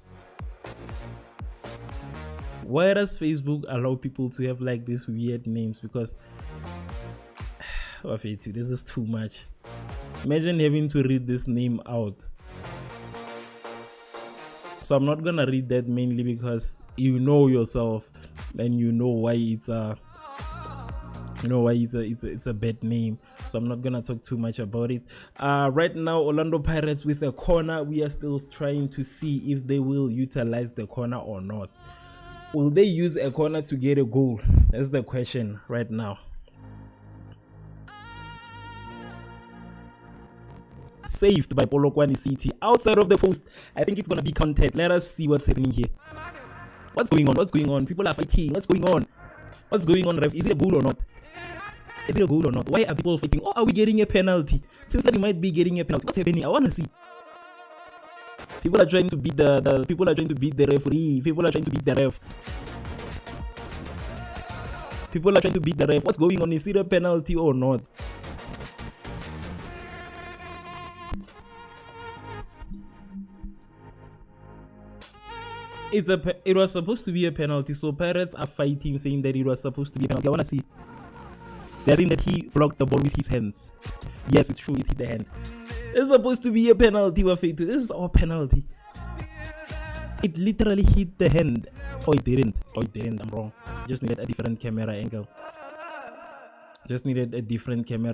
Why does Facebook allow people to have like these weird names? Because this is too much. Imagine having to read this name out. So I'm not gonna read that, mainly because you know yourself and you know why it's a bad name. So I'm not gonna talk too much about it. Right now, Orlando Pirates with a corner. We are still trying to see if they will utilize the corner or not. Will they use a corner to get a goal? That's the question right now. saved by Polokwane City. Outside of the post, I think it's going to be counted. Let us see what's happening here. What's going on? What's going on? People are fighting. What's going on? What's going on, ref? Is it a goal or not? Is it a goal or not? Why are people fighting? Oh, are we getting a penalty? Seems like we might be getting a penalty. What's happening? I want to see. People are trying to beat the people are trying to beat the referee. People are trying to beat the ref. People are trying to beat the ref. What's going on? Is it a penalty or not? It was supposed to be a penalty. So Pirates are fighting, saying that it was supposed to be a penalty. I want to see. They're saying that he blocked the ball with his hands. Yes, it's true. It hit the hand. It's supposed to be a penalty. This is our penalty. It literally hit the hand. Oh, it didn't. I'm wrong. Just needed a different camera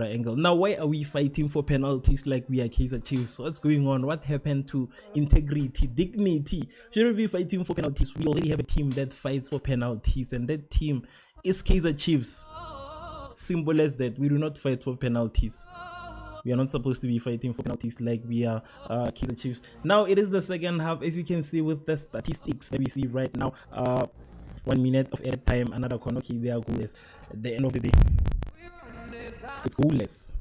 angle. Now, why are we fighting for penalties like we are Kaizer Chiefs? What's going on? What happened to integrity, dignity? Shouldn't we be fighting for penalties? We already have a team that fights for penalties, and that team is Kaizer Chiefs. Simple as that. We do not fight for penalties. We are not supposed to be fighting for penalties like we are Kaizer Chiefs. Now it is the second half, as you can see with the statistics that we see right now. 1 minute of air time, another corner. Okay, they are goalless. At the end of the day, it's goalless.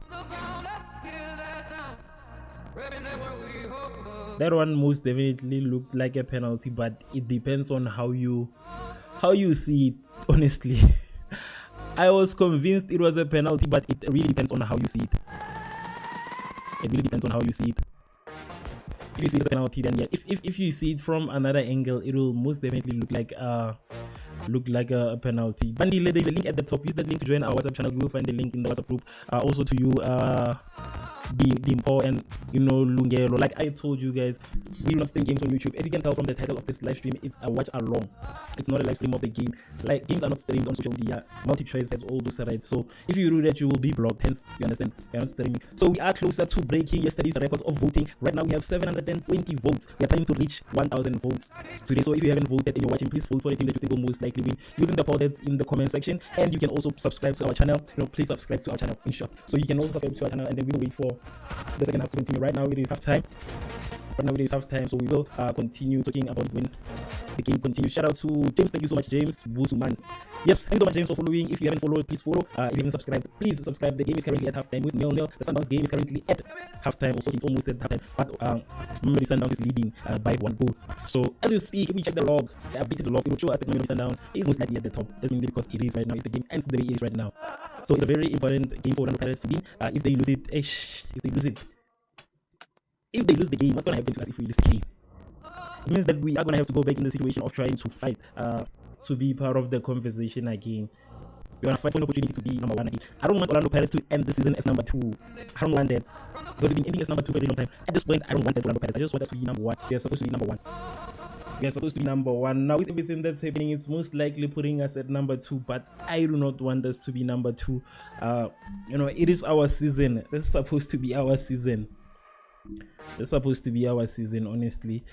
That one most definitely looked like a penalty, but it depends on how you see it. Honestly, I was convinced it was a penalty, but it really depends on how you see it. If you see it as a penalty, then yeah. If you see it from another angle, it will most definitely look like a penalty. Bandile, there's a link at the top. Use that link to join our WhatsApp channel. You will find the link in the WhatsApp group. Also to you, Limpopo and Lungelo. Like I told you guys, we do not stream games on YouTube. As you can tell from the title of this live stream, it's a watch along. It's not a live stream of the game. Like games are not streamed on social media. MultiChoice has all those rights. So if you do that, you will be blocked. Hence, you understand, we are not streaming. So we are closer to breaking yesterday's record of voting. Right now we have 720 votes. We are trying to reach 1,000 votes today. So if you haven't voted and you're watching, please vote for the team that you think will most likely win using the poll that's in the comment section. And you can also subscribe to our channel. Please subscribe to our channel in short. So you can also subscribe to our channel, and then we will wait for the second half to continue. Right now it is half time. So we will continue talking about when the game continues. Shout out to James. Thank you so much, James Busuman. Yes, thank you so much, James, for following. If you haven't followed, please follow. If you haven't subscribed, please subscribe. The game is currently at halftime with 0-0. The Sundowns game is currently at halftime. Also, it's almost at halftime. But remember, the Sundowns is leading by 1 goal. So as we speak, if we check the log, the updated log, it will show us that the Sundowns is most likely at the top. That's mainly because it is right now. If the game ends the way it is right now, so it's a very important game for the Pirates to win. If they lose it, if they lose the game, what's going to happen to us if we lose the game? It means that we are going to have to go back in the situation of trying to fight to be part of the conversation again. We want to fight for an opportunity to be number 1 again. I don't want Orlando Pirates to end the season as number 2. I don't want that. Because we've been ending as number 2 for a very long time. At this point, I don't want that for Orlando Pirates. I just want us to be number 1. We are supposed to be number 1. Now, with everything that's happening, it's most likely putting us at number 2. But I do not want us to be number 2. It is our season. This is supposed to be our season. Honestly.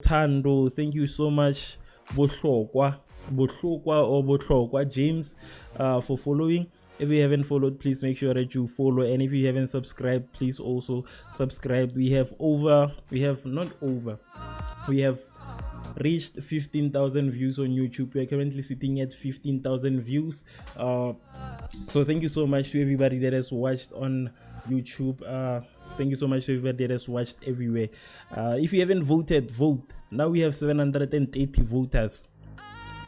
Tando, thank you so much, Bohlokwa James, for following. If you haven't followed, please make sure that you follow, and if you haven't subscribed, please also subscribe. We have reached 15,000 views on YouTube. We are currently sitting at 15,000 views. So thank you so much to everybody that has watched on YouTube. Thank you so much to everybody that has watched everywhere. If you haven't voted, vote. Now we have 780 voters,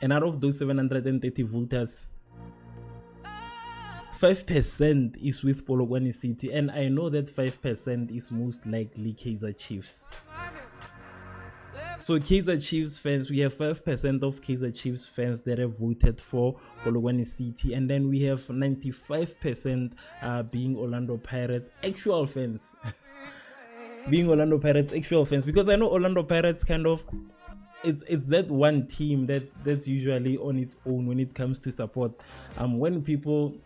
and out of those 780 voters, 5% is with Polokwane City, and I know that 5% is most likely Kaizer Chiefs. So Kaizer Chiefs fans, we have 5% of Kaizer Chiefs fans that have voted for Polokwane City, and then we have 95% being Orlando Pirates actual fans. Being Orlando Pirates actual fans, because I know Orlando Pirates kind of, it's that one team that's usually on its own when it comes to support. When people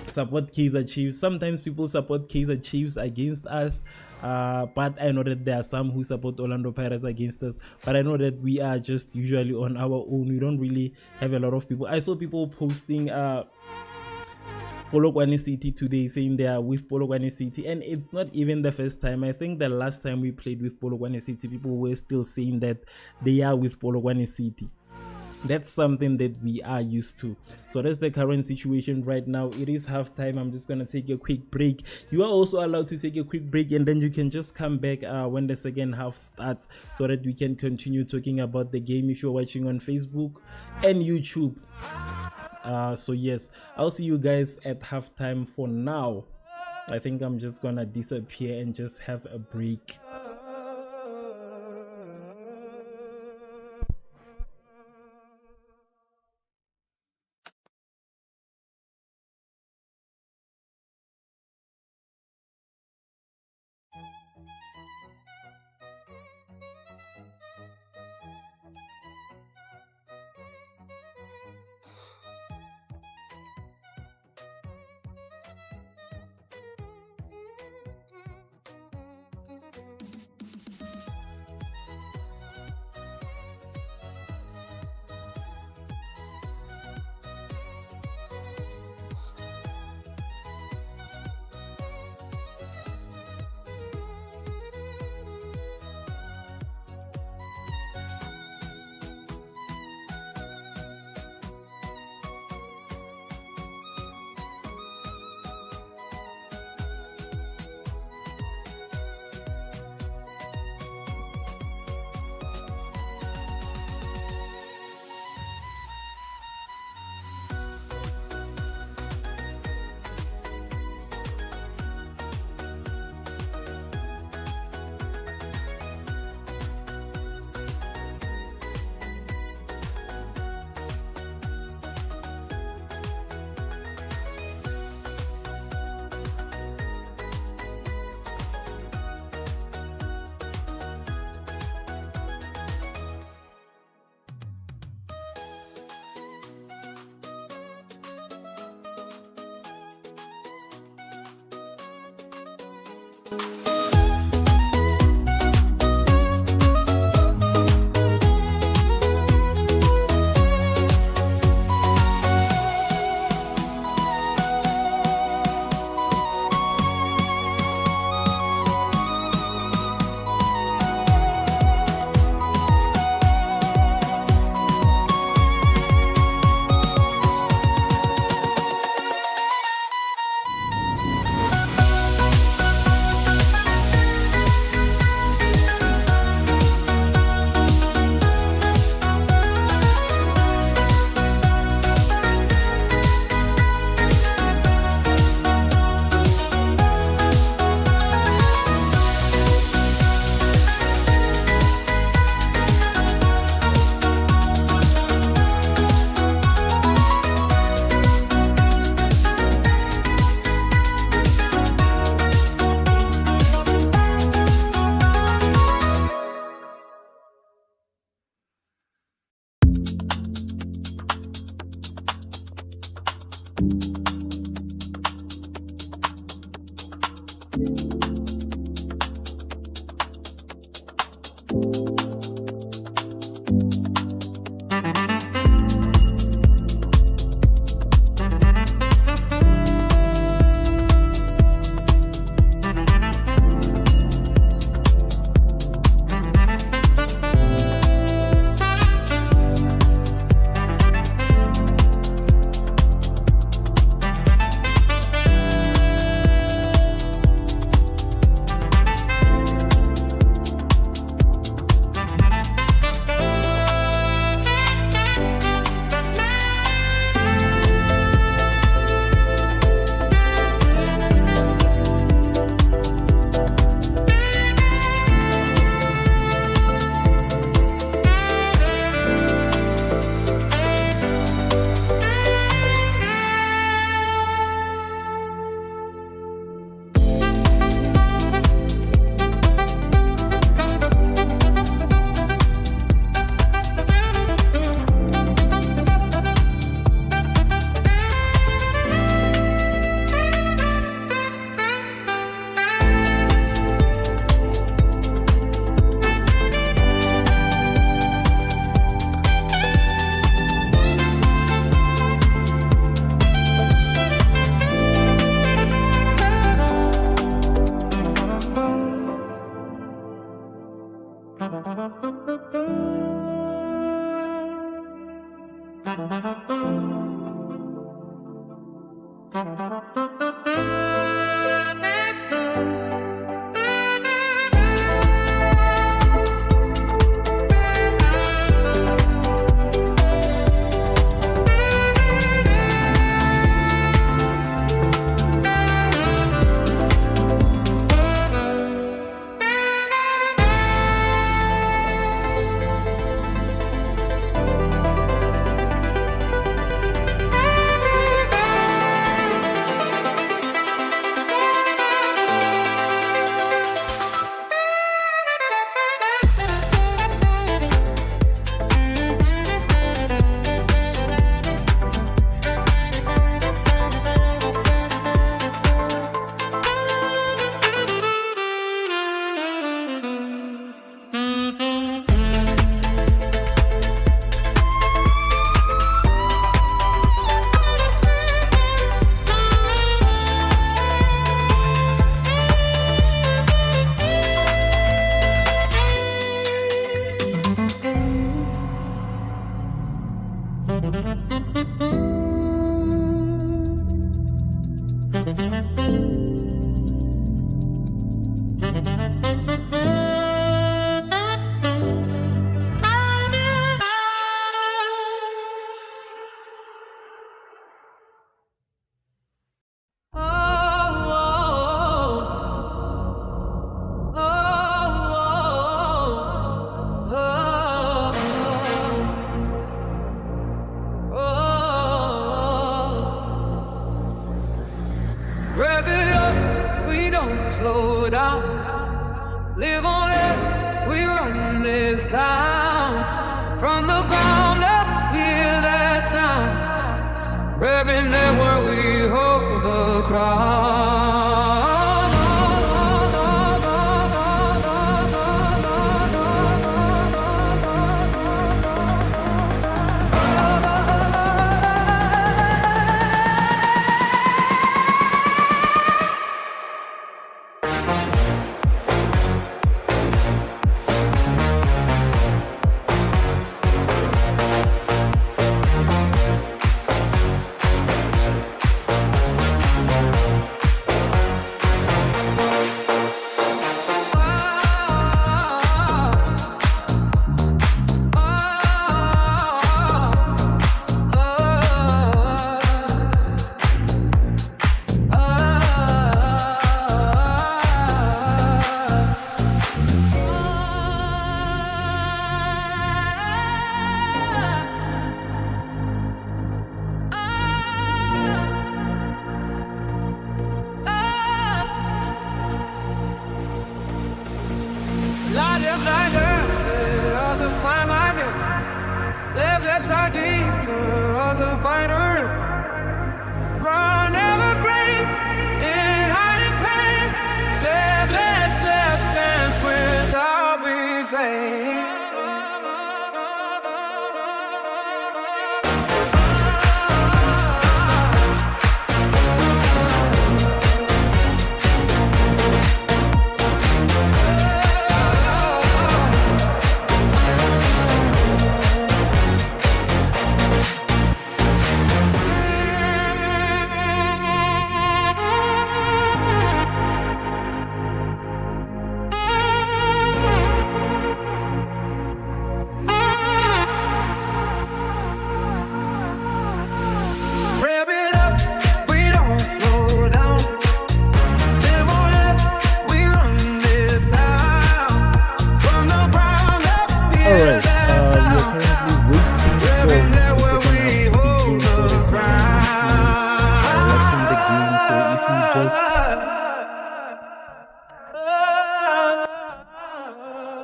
support Kaizer Chiefs, sometimes people support Kaizer Chiefs against us, but I know that there are some who support Orlando Pirates against us, but I know that we are just usually on our own. We don't really have a lot of people. I saw people posting Polokwane City today, saying they are with Polokwane City, and it's not even the first time. I think the last time we played with Polokwane City, people were still saying that they are with Polokwane City. That's something that we are used to. So that's the current situation right now. It is halftime. I'm just gonna take a quick break. You are also allowed to take a quick break, and then you can just come back when the second half starts, so that we can continue talking about the game if you're watching on Facebook and YouTube. So yes, I'll see you guys at halftime. For now, I think I'm just gonna disappear and just have a break. Rev it up, we don't slow down. Live on it, we run this town. From the ground up, hear that sound. Revving network, we hold the crown. Left are deeper, other fighter. Run never breaks, in hiding pain. Left stands without being fake.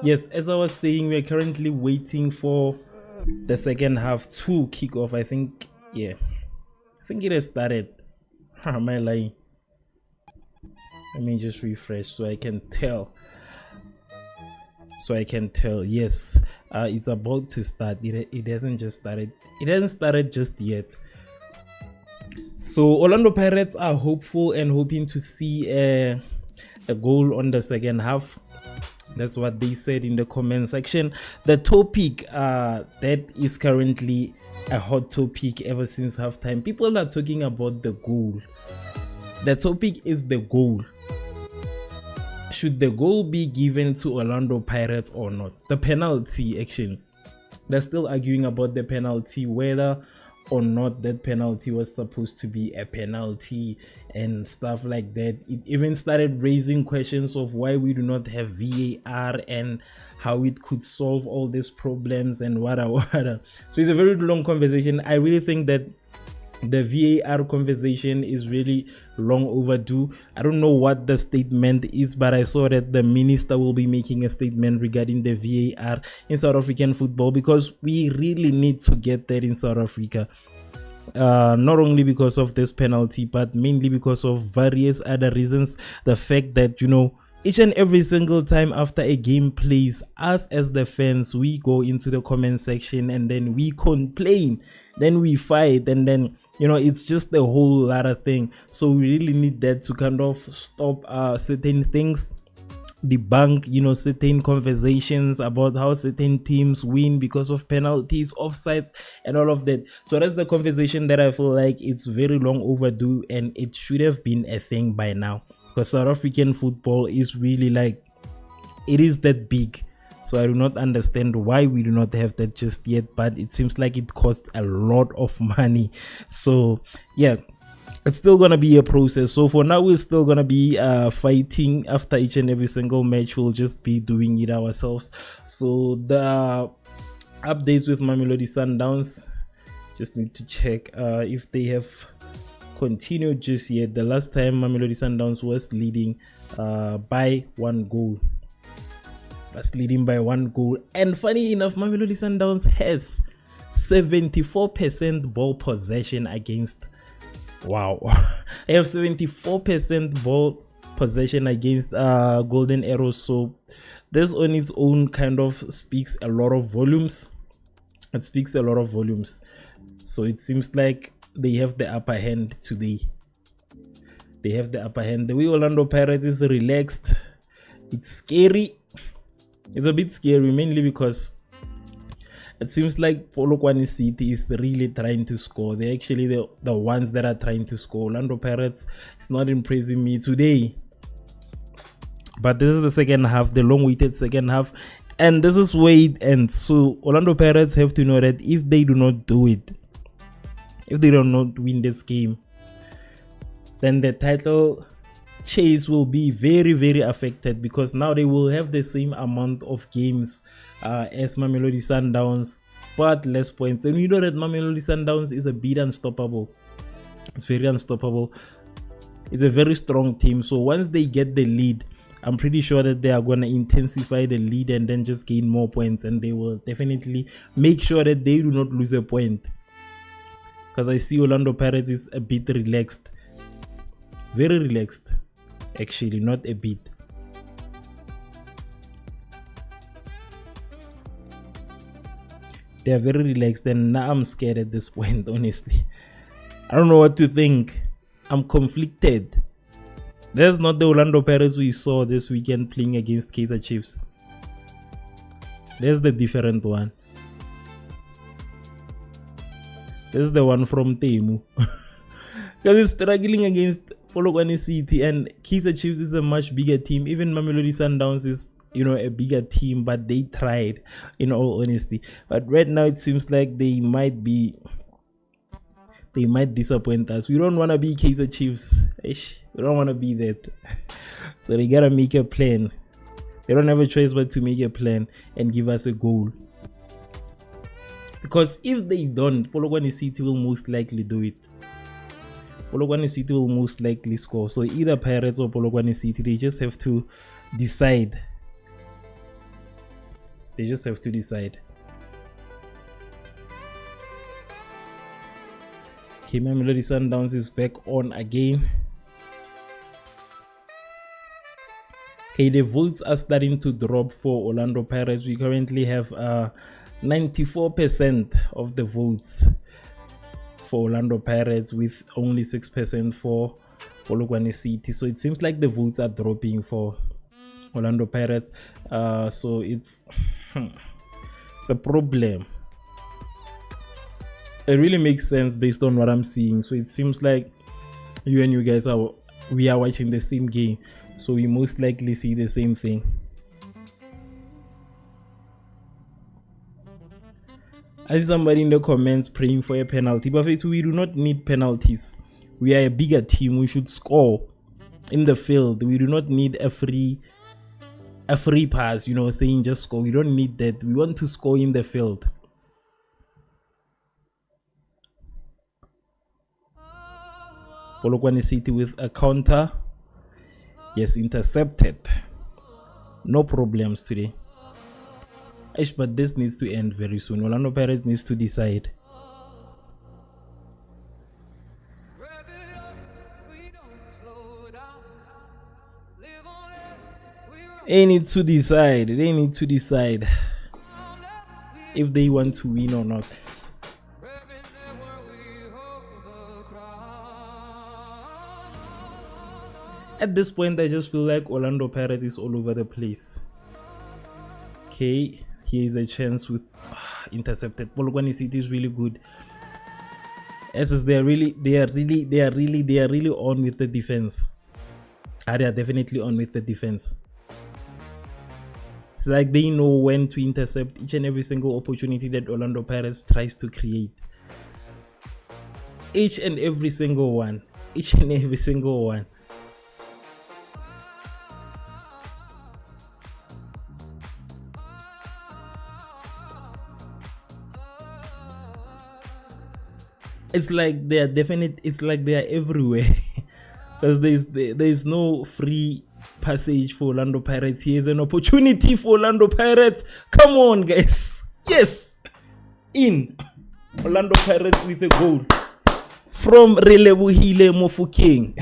Yes, as I was saying, we are currently waiting for the second half to kick off. I think it has started. Am I lying? Let me just refresh so I can tell. Yes, it's about to start. It hasn't just started. It hasn't started just yet. So Orlando Pirates are hopeful and hoping to see a goal on the second half. That's what they said in the comment section. The topic that is currently a hot topic ever since halftime. People are talking about the goal. The topic is the goal. Should the goal be given to Orlando Pirates or not? The penalty, actually. They're still arguing about the penalty, whether or not that penalty was supposed to be a penalty and stuff like that. It even started raising questions of why we do not have VAR and how it could solve all these problems and wada. So it's a very long conversation. I really think that the VAR conversation is really long overdue. I don't know what the statement is, but I saw that the minister will be making a statement regarding the VAR in South African football, because we really need to get that in South Africa. Not only because of this penalty, but mainly because of various other reasons. The fact that, you know, each and every single time after a game plays, us as the fans, we go into the comment section and then we complain, then we fight, and then, you know, it's just a whole lot of thing. So we really need that to kind of stop certain things, debunk, you know, certain conversations about how certain teams win because of penalties, offsides, and all of that. So that's the conversation that I feel like it's very long overdue, and it should have been a thing by now, because South African football is really like, it is that big. So I do not understand why we do not have that just yet, but it seems like it costs a lot of money. So yeah, it's still gonna be a process. So for now, we're still gonna be fighting after each and every single match. We'll just be doing it ourselves. So the updates with Mamelodi Sundowns, just need to check if they have continued just yet. The last time Mamelodi Sundowns was leading by 1 goal. And funny enough, Mamelodi Sundowns has 74% ball possession against, wow, I have 74% ball possession against Golden Arrows. So this on its own kind of speaks a lot of volumes. It speaks a lot of volumes. So it seems like they have the upper hand today. They have the upper hand. The way Orlando Pirates is relaxed, it's scary. It's a bit scary, mainly because it seems like Polokwane City is really trying to score. They're actually the ones that are trying to score. Orlando Pirates is not impressing me today. But this is the second half, the long-awaited second half. And this is where it ends. So Orlando Pirates have to know that if they do not do it, if they do not win this game, then the title chase will be very, very affected, because now they will have the same amount of games as Mamelodi Sundowns, but less points. And you know that Mamelodi Sundowns is a bit unstoppable. It's very unstoppable. It's a very strong team. So once they get the lead, I'm pretty sure that they are going to intensify the lead and then just gain more points, and they will definitely make sure that they do not lose a point, because I see Orlando Pirates is a bit relaxed, very relaxed. Actually, not a bit. They are very relaxed, and now I'm scared at this point, honestly. I don't know what to think. I'm conflicted. There's not the Orlando Pirates we saw this weekend playing against Kaizer Chiefs. There's the different one. This is the one from Temu. Because it's struggling against Polokwane City, and Kaizer Chiefs is a much bigger team. Even Mamelodi Sundowns is, you know, a bigger team, but they tried, in all honesty. But right now it seems like they might disappoint us. We don't want to be Kaizer Chiefs. We don't want to be that. So they gotta make a plan. They don't have a choice but to make a plan and give us a goal. Because if they don't, Polokwane City will most likely do it. Polokwane City will most likely score. So either Pirates or Polokwane City, they just have to decide. They just have to decide. Okay, Mamelodi Sundowns is back on again. Okay, the votes are starting to drop for Orlando Pirates. We currently have 94% of the votes for Orlando Pirates, with only 6% for Polokwane City. So it seems like the votes are dropping for Orlando Pirates. So it's a problem. It really makes sense based on what I'm seeing. So it seems like you guys we are watching the same game, so we most likely see the same thing. I see somebody in the comments praying for a penalty, but we do not need penalties. We are a bigger team. We should score in the field. We do not need a free pass, saying just score. We don't need that. We want to score in the field. Polokwane City with a counter. Yes, intercepted. No problems today. But this needs to end very soon. Orlando Pirates needs to decide. They need to decide. They need to decide if they want to win or not. At this point, I just feel like Orlando Pirates is all over the place. Okay, here is a chance with intercepted. Polokwane City is really good. They are really on with the defense. They are definitely on with the defense. It's like they know when to intercept each and every single opportunity that Orlando Pirates tries to create. Each and every single one. Each and every single one. It's like they are everywhere. Because there's no free passage for Orlando Pirates. Here's an opportunity for Orlando Pirates. Come on, guys. Yes. In. Orlando Pirates with a goal from Relebohile Mofokeng.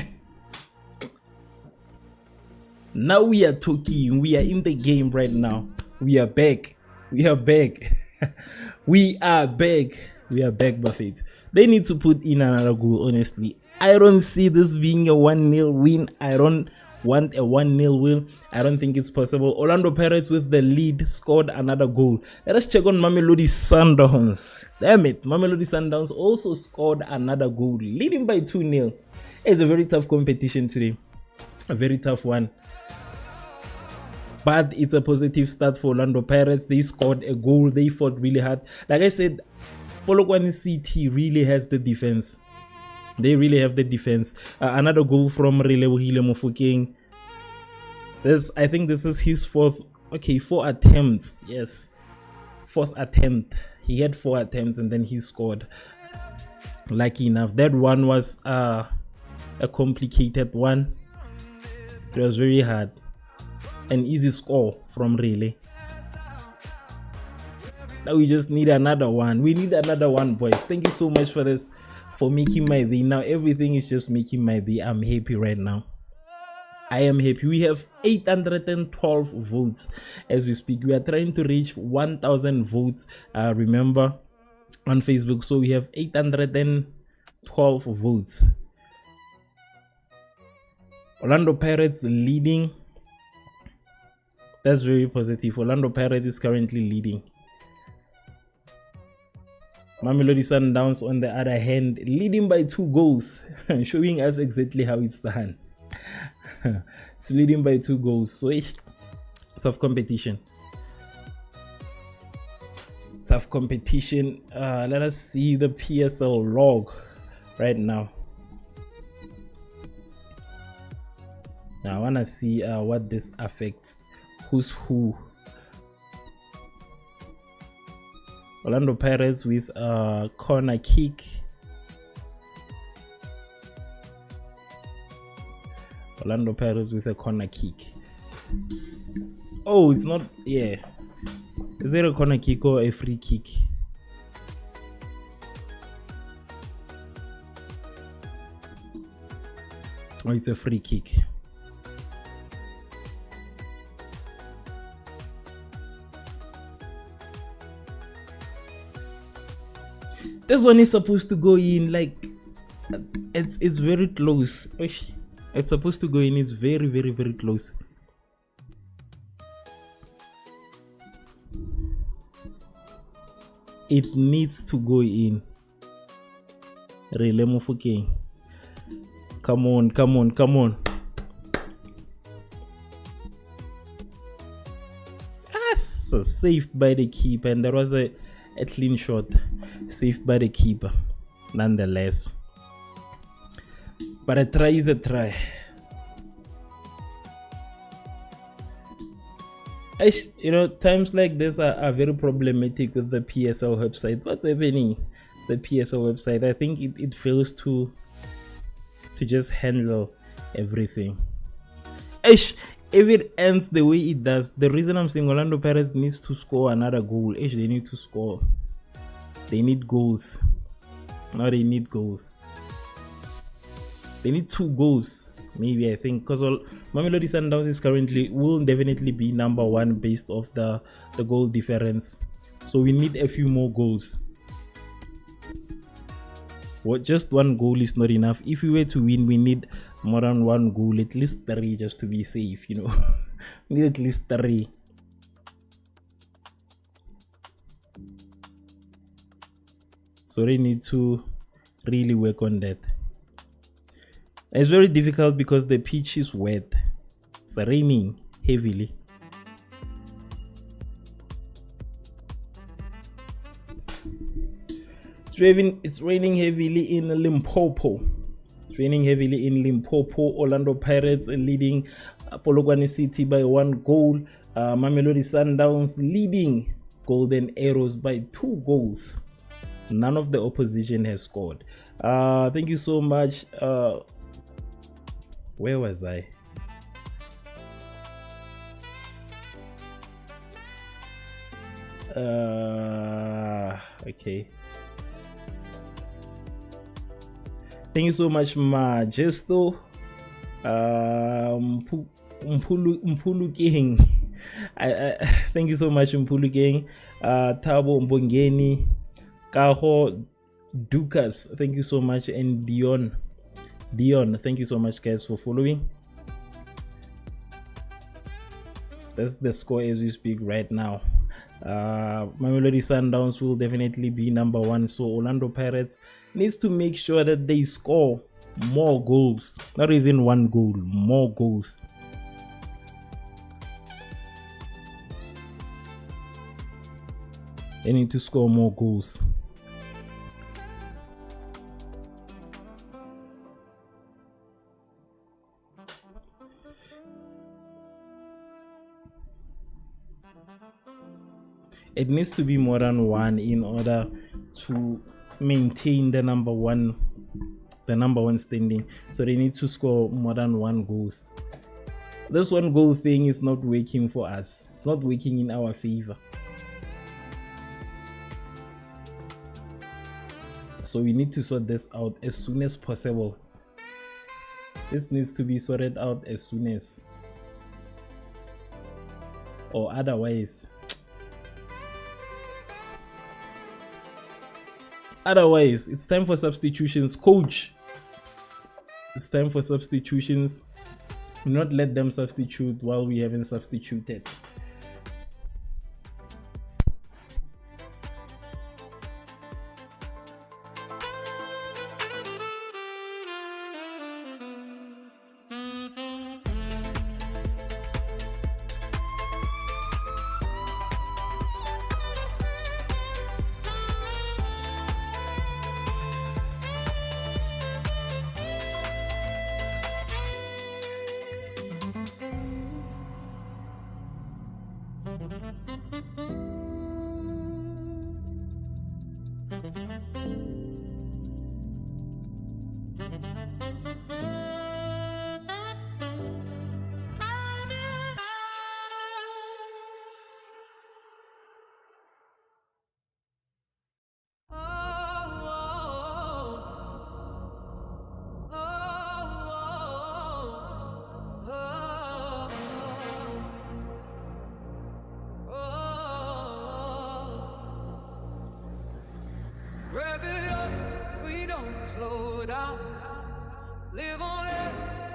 Now we are talking. We are in the game right now. We are back. We are back. We are back. We are back, Buffett. They need to put in another goal, honestly. I don't see this being a 1-0 win. I don't want a 1-0 win. I don't think it's possible. Orlando Pirates with the lead scored another goal. Let us check on Mamelodi Sundowns. Damn it. Mamelodi Sundowns also scored another goal, leading by 2-0. It's a very tough competition today. A very tough one. But it's a positive start for Orlando Pirates. They scored a goal. They fought really hard. Like I said, Polokwane City really has the defense. They really have the defense. Another goal from Relebohile Mofokeng. I think this is his four attempts. Yes, fourth attempt. He had 4 attempts and then he scored. Lucky enough. That one was a complicated one. It was very hard. An easy score from Relay. Now we just need another one. We need another one, boys. Thank you so much for this, for making my day. Now everything is just making my day. I'm happy right now. I am happy. We have 812 votes as we speak. We are trying to reach 1,000 votes. Remember, on Facebook. So we have 812 votes. Orlando Pirates leading. That's very positive. Orlando Pirates is currently leading. Mamelodi Sundowns, on the other hand, leading by 2 goals, showing us exactly how it's done. It's leading by 2 goals. So tough competition. Tough competition. Let us see the PSL log right now. Now I want to see what this affects. Who's who? Orlando Pirates with a corner kick. Orlando Pirates with a corner kick. Oh, it's not. Yeah. Is there a corner kick or a free kick? Oh, it's a free kick. This one is supposed to go in, like it's very close. It's supposed to go in. It's very, very, very close. It needs to go in. Really, Mufukeng. Come on. Saved by the keeper, and there was a clean shot. Saved by the keeper, nonetheless. But a try is a try. Times like this are very problematic with the PSL website. What's happening? The PSL website, I think it fails to just handle everything. If it ends the way it does, the reason I'm saying Orlando Pirates needs to score another goal. They need to score. They need goals. Now they need goals. They need 2 goals, maybe, I think, because Mamelodi Sundowns will definitely be number 1 based off the goal difference. So we need a few more goals. Just 1 goal is not enough. If we were to win, we need more than 1 goal, at least 3, just to be safe. We need at least 3. So they need to really work on that. It's very difficult because the pitch is wet. It's raining heavily. It's raining heavily in Limpopo. Orlando Pirates are leading Polokwane City by 1 goal. Mamelodi Sundowns leading Golden Arrows by 2 goals. None of the opposition has scored. Thank you so much. Where was I? Okay. Thank you so much, Majesto. Mpulu King. Thank you so much, Mpulu King. Tabo Mbongeni. Kaho Dukas. Thank you so much. And Dion, thank you so much, guys, for following. That's the score as we speak right now. Mamelodi Sundowns will definitely be number 1. So Orlando Pirates needs to make sure that they score more goals. Not even 1 goal, more goals. They need to score more goals. It needs to be more than 1 in order to maintain the number one standing. So they need to score more than 1 goals. This 1 goal thing is not working for us. It's not working in our favor. So we need to sort this out as soon as possible. This needs to be sorted out as soon as, or otherwise it's time for substitutions. Coach, it's time for substitutions. Do not let them substitute while we haven't substituted. Rev it up, we don't slow down. Live on it,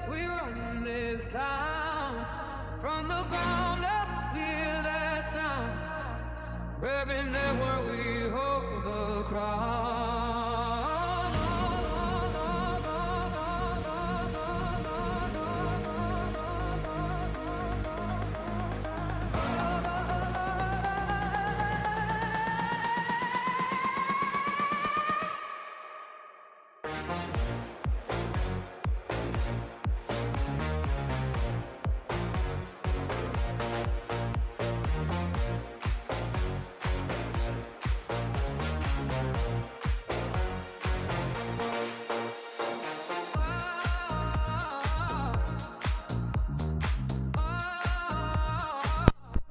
we run this town. From the ground up, hear that sound. Revving network, we hope.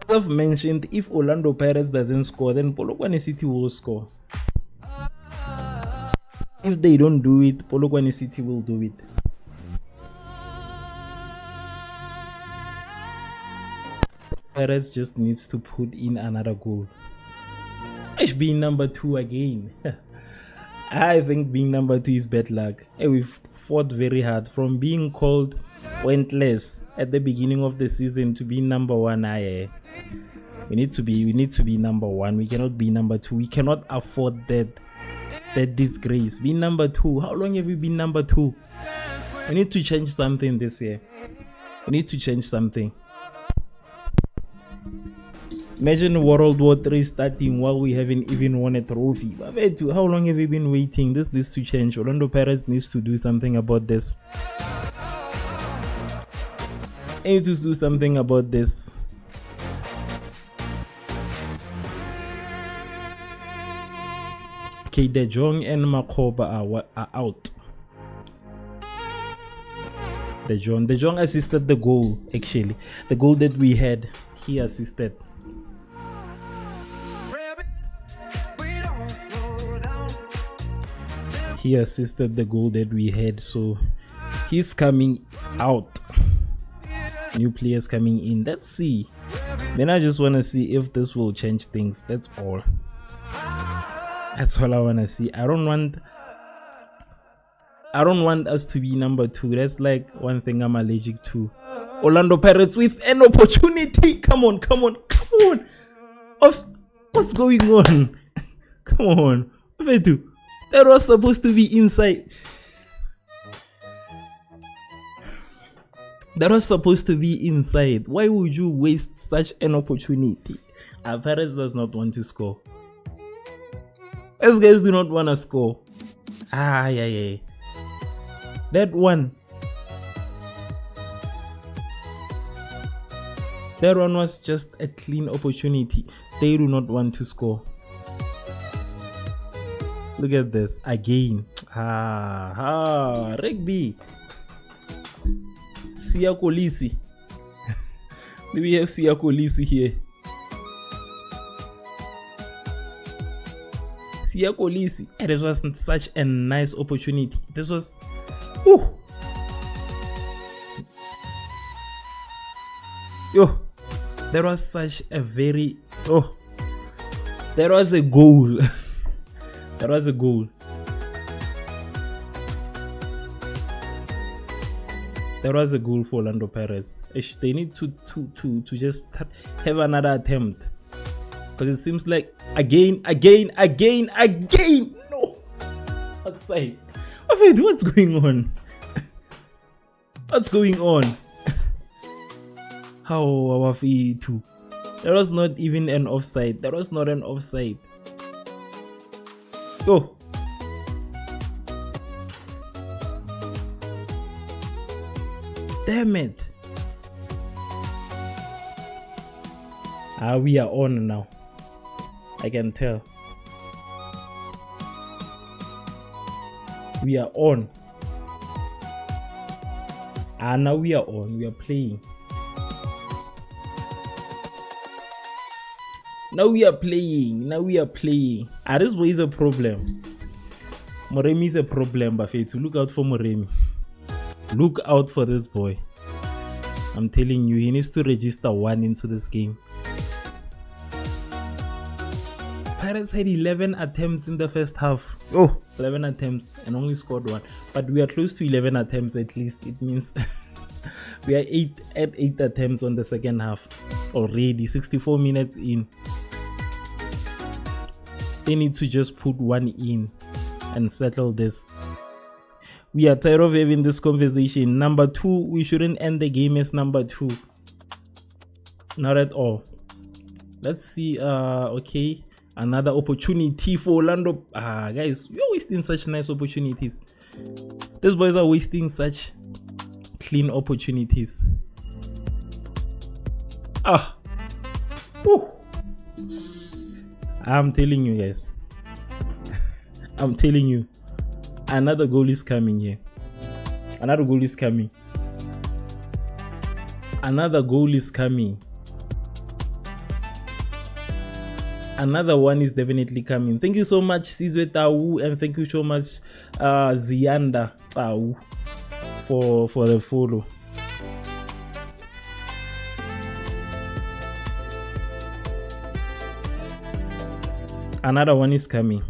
I've mentioned, if Orlando Pirates doesn't score, then Polokwane City will score. If they don't do it, Polokwane City will do it. Pirates just needs to put in another goal. I should be number 2 again. I think being number 2 is bad luck. Hey, we've fought very hard from being called pointless at the beginning of the season to be number 1. We need to be number 1. We cannot be number 2. We cannot afford that disgrace. Being number 2. How long have we been number 2? We need to change something this year. We need to change something. Imagine World War 3 starting while we haven't even won a trophy. But how long have we been waiting? This needs to change. Orlando Pirates needs to do something about this. I need to do something about this. Okay, De Jong and Makoba are out. De Jong assisted the goal, actually. The goal that we had, he assisted. He assisted the goal that we had, so he's coming out. New players coming in. Let's see. Then I just want to see if this will change things. That's all. That's all I want to see. I don't want us to be number 2. That's like one thing I'm allergic to. Orlando Pirates with an opportunity. Come on. What's going on? Come on. That was supposed to be inside. That was supposed to be inside. Why would you waste such an opportunity? Pirates does not want to score. These guys do not want to score. Yeah. That one was just a clean opportunity. They do not want to score. Look at this again. Rugby. Sia Kolisi. Do we have Sia Kolisi here? Sia Kolisi. This was such a nice opportunity. This was. That was such a very. That was a goal. That was a goal. That was a goal for Orlando Pirates. They need to just have another attempt, because it seems like again. No, outside. What's going on? What's going on? How our feet too? That was not even an offside. That was not an offside. Damn it. We are on now. I can tell. We are on. Now we are on. We are playing. Now we are playing. This boy is a problem. Moremi is a problem, Bafetu. Look out for Moremi. Look out for this boy. I'm telling you, he needs to register 1 into this game. Pirates had 11 attempts in the first half. 11 attempts and only scored 1. But we are close to 11 attempts at least. It means we are 8 attempts on the second half already. 64 minutes in. They need to just put one in and settle this. We are tired of having this conversation. Number 2, we shouldn't end the game as number 2. Not at all. Let's see. Okay, another opportunity for Orlando. Guys, you're wasting such nice opportunities. These boys are wasting such clean opportunities. Woo. I'm telling you guys. I'm telling you. Another goal is coming here. Another goal is coming. Another goal is coming. Another one is definitely coming. Thank you so much, Sizwe Tau, and thank you so much, Zianda Tau, for the follow. Another one is coming.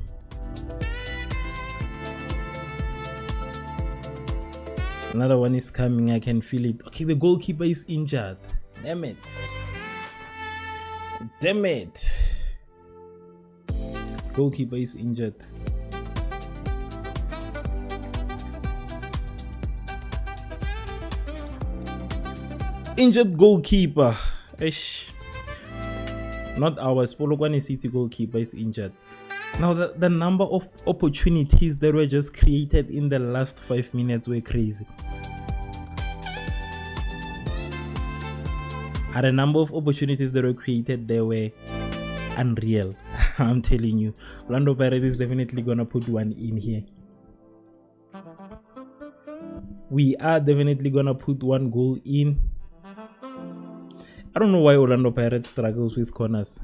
Another one is coming. I can feel it. Okay, the goalkeeper is injured. Damn it. Damn it. Goalkeeper is injured. Injured goalkeeper. Ish. Not ours. Polokwane City goalkeeper is injured. Now the number of opportunities that were just created in the last 5 minutes were crazy. And the number of opportunities that were created there were unreal. I'm telling you, Orlando Pirates is definitely gonna put one in here. We are definitely gonna put one goal in. I don't know why Orlando Pirates struggles with corners,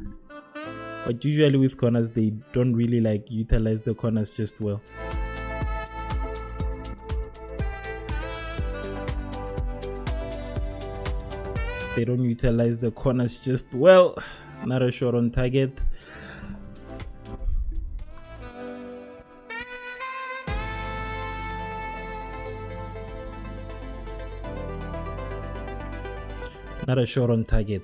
but usually with corners they don't really like utilize the corners just well. They don't utilize the corners just well. Not a shot on target. Not a shot on target.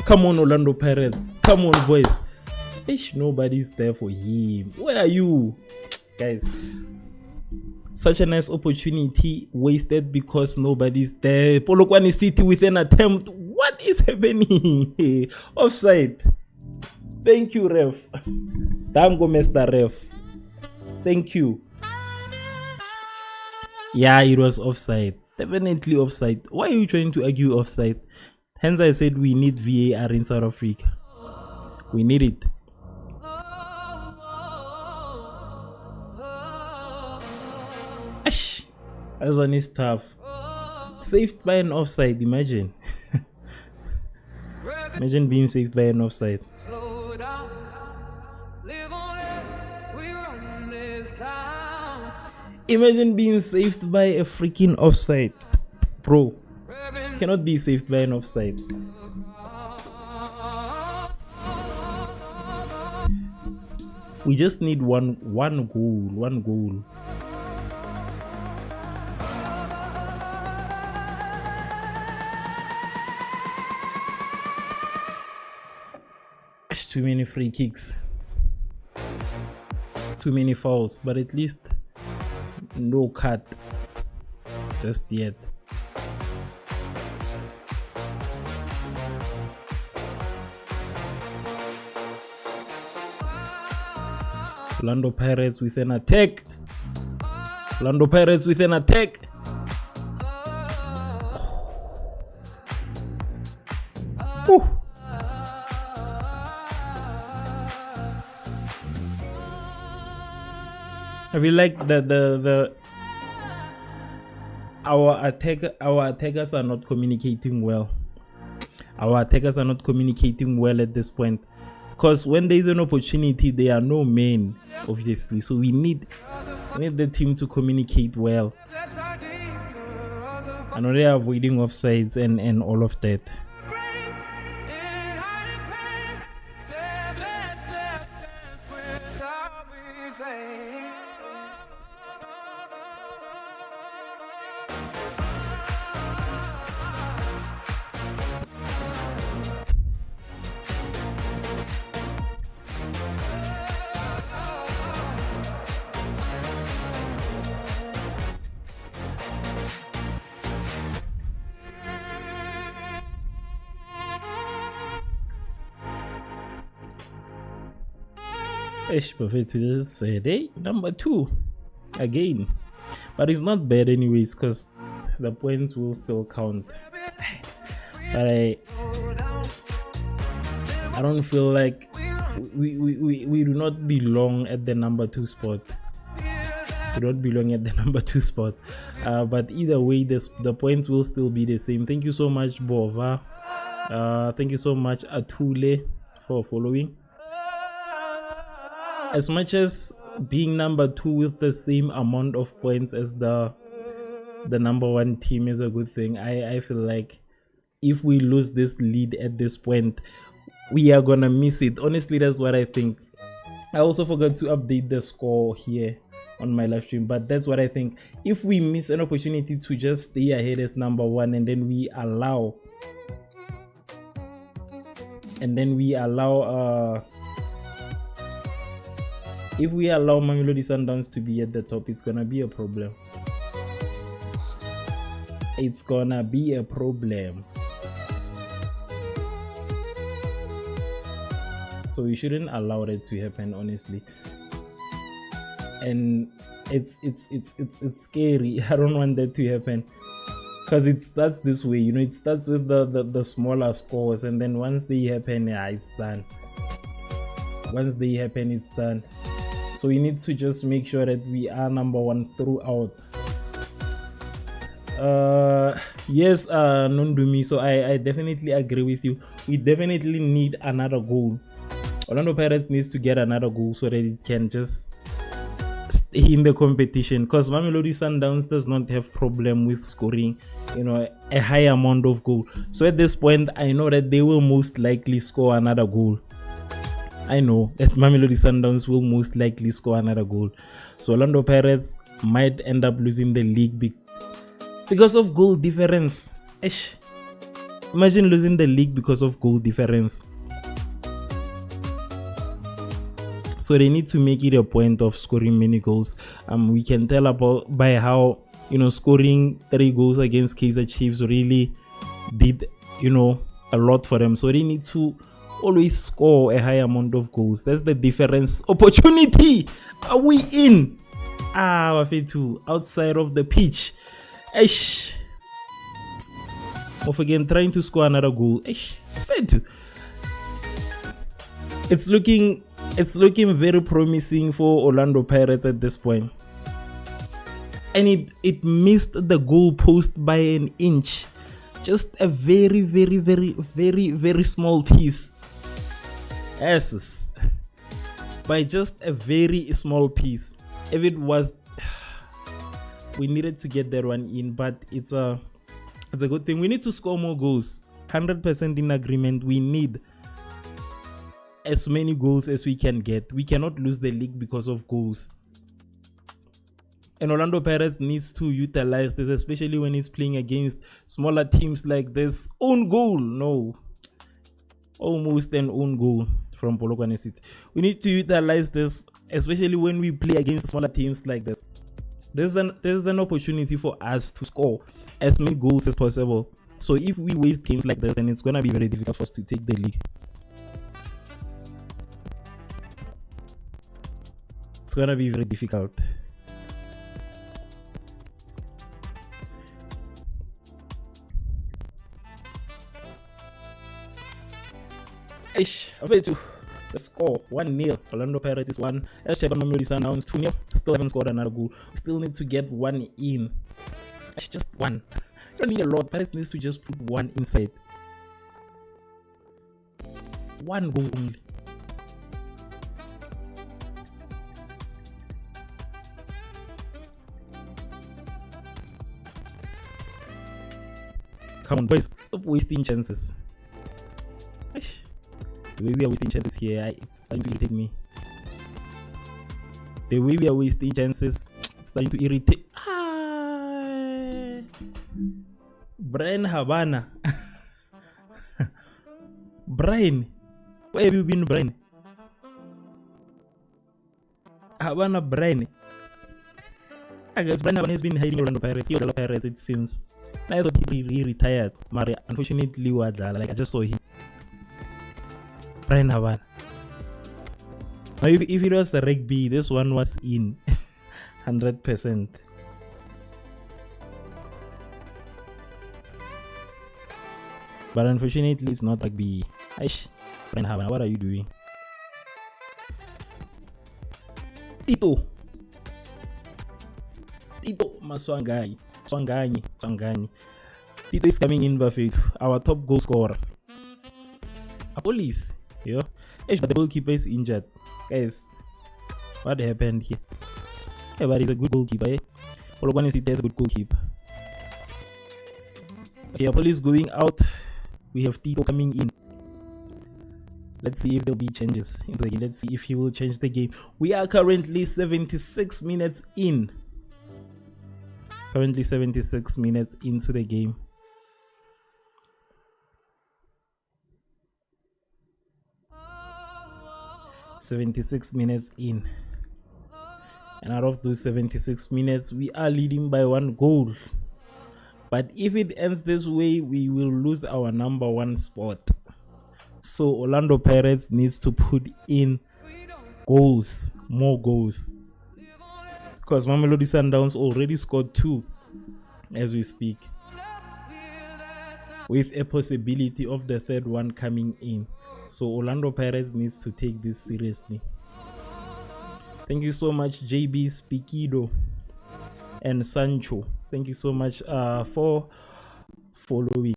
Come on, Orlando Pirates. Come on, boys. Ish, nobody's there for him. Where are you? Guys, such a nice opportunity wasted because nobody's there. Polokwane City with an attempt. What is happening? Offside. Thank you, ref. Dango, Mr. Ref. Thank you. Yeah, it was offside. Definitely offside. Why are you trying to argue offside? Hence I said we need VAR in South Africa. We need it. Ash, that one is tough. Saved by an offside, imagine. Imagine being saved by an offside. Imagine being saved by a freaking offside. Bro, cannot be saved by an offside. We just need one goal. Too many free kicks, too many fouls, but at least no cut just yet. Orlando Pirates with an attack. Orlando Pirates with an attack. Whew. I feel like our attackers are not communicating well. Our attackers are not communicating well at this point. Because when there's an opportunity, there are no men, obviously. So we need the team to communicate well. I know they are avoiding offsides and all of that. Bafethu just said, hey, number 2 again, but it's not bad anyways because the points will still count. But I don't feel like we do not belong at the number 2 spot. We don't belong at the number 2 spot. But either way, the points will still be the same. Thank you so much, Bova. Thank you so much, Atule, for following. As much as being number 2 with the same amount of points as the number 1 team is a good thing, I feel like if we lose this lead at this point, we are gonna miss it. Honestly, that's what I think. I also forgot to update the score here on my live stream, but that's what I think. If we miss an opportunity to just stay ahead as number 1, and then we allow if we allow Mamelodi Sundowns to be at the top, it's gonna be a problem. It's gonna be a problem. So we shouldn't allow that to happen, honestly. And it's scary. I don't want that to happen, because it starts this way, you know. It starts with the smaller scores, and then once they happen, it's done. Once they happen, it's done. So we need to just make sure that we are number 1 throughout. Yes, Nundumi. So I definitely agree with you. We definitely need another goal. Orlando Pirates needs to get another goal so that it can just stay in the competition. Because Mamelodi Sundowns does not have problem with scoring, you know, a high amount of goal. So at this point, I know that they will most likely score another goal. I know that Mamelodi Sundowns will most likely score another goal. So Orlando Pirates might end up losing the league because of goal difference. Imagine losing the league because of goal difference. So they need to make it a point of scoring many goals. We can tell by how, you know, scoring 3 goals against Kaizer Chiefs really did, you know, a lot for them. So they need to always score a high amount of goals. That's the difference. Opportunity. Are we in? Wafetu, outside of the pitch. Of again trying to score another goal. Fetu. It's looking very promising for Orlando Pirates at this point. And it missed the goal post by an inch. Just a very, very, very, very, very small piece. Yes, by just a very small piece. If it was, we needed to get that one in, but it's a good thing. We need to score more goals. 100% in agreement. We need as many goals as we can get. We cannot lose the league because of goals. And Orlando Pirates needs to utilize this, especially when he's playing against smaller teams like this. Own goal, no. Almost an own goal from Polokwane City. We need to utilize this, especially when we play against smaller teams like this. There's an opportunity for us to score as many goals as possible. So if we waste games like this, then it's gonna be very difficult for us to take the league. It's gonna be very difficult. The score 1-0. Orlando Pirates is 1. Let's check on Mamelodi Sundowns 2-0. Still haven't scored another goal. We still need to get 1 in. Just 1. You don't need a lot. Pirates needs to just put 1 inside. 1 goal only. Come on, boys, stop wasting chances. Eish. The way we are wasting chances here, it's starting to irritate me. The way we are wasting chances, it's starting to irritate. Brian Havana. Brian, where have you been, Brian? Havana, Brian. I guess Brian Havana has been hiding around the Pirates. He was a Pirates, it seems. I thought he retired. Maria, unfortunately, like I just saw him. Brian Havana. Now, if it was the rugby, this one was in 100%. But unfortunately, it's not rugby. Aish, Brian Havana, what are you doing? Tito Maswanganyi. Swangani. Tito is coming in, Buffett, our top goal scorer. A police, yeah. But the goalkeeper is injured. Guys, what happened here? Yeah, but he's a good goalkeeper, eh? Polokwane City has a good goalkeeper. Okay, police going out. We have Tito coming in. Let's see if there'll be changes into the game. Let's see if he will change the game. We are currently 76 minutes in. Currently 76 minutes into the game. "76 minutes in. And out of those 76 minutes, we are leading by 1 goal. But if it ends this way, we will lose our number 1 spot. So Orlando Pirates needs to put in goals, more goals. Because Mamelodi Sundowns already scored 2 as we speak, with a possibility of the 3rd one coming in. So Orlando Pirates needs to take this seriously. Thank you so much, JB, Spikido, and Sancho. Thank you so much for following.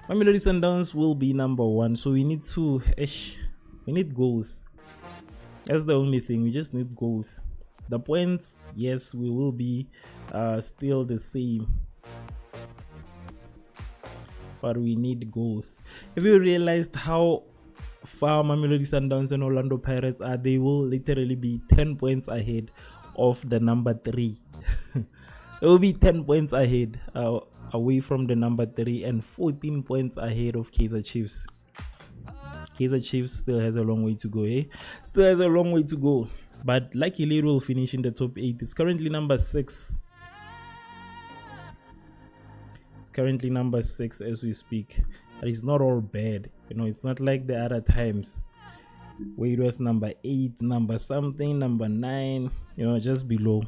Mamelodi Sundowns will be number 1, so we need goals. That's the only thing. We just need goals. The points, yes, we will be still the same, but we need goals. If you realized how far Mamelodi Sundowns and Orlando Pirates are, they will literally be 10 points ahead of the number 3. It will be 10 points ahead away from the number 3 and 14 points ahead of Kaizer Chiefs. Kaizer Chiefs still has a long way to go, eh? Still has a long way to go. But luckily it will finish in the top 8. It's currently number 6. It's currently number 6 as we speak. But it's not all bad. You know, it's not like the other times where it was number 8, number something, number 9, you know, just below.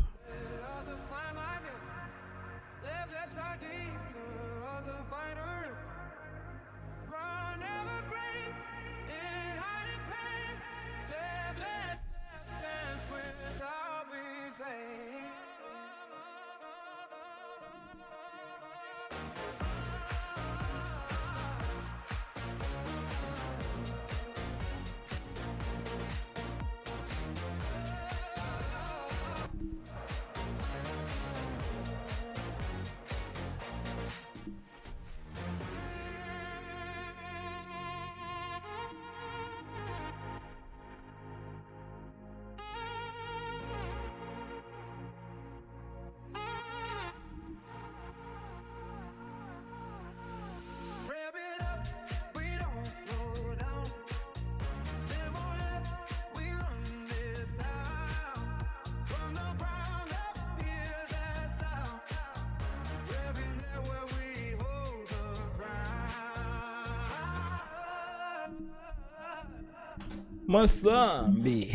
Masambi.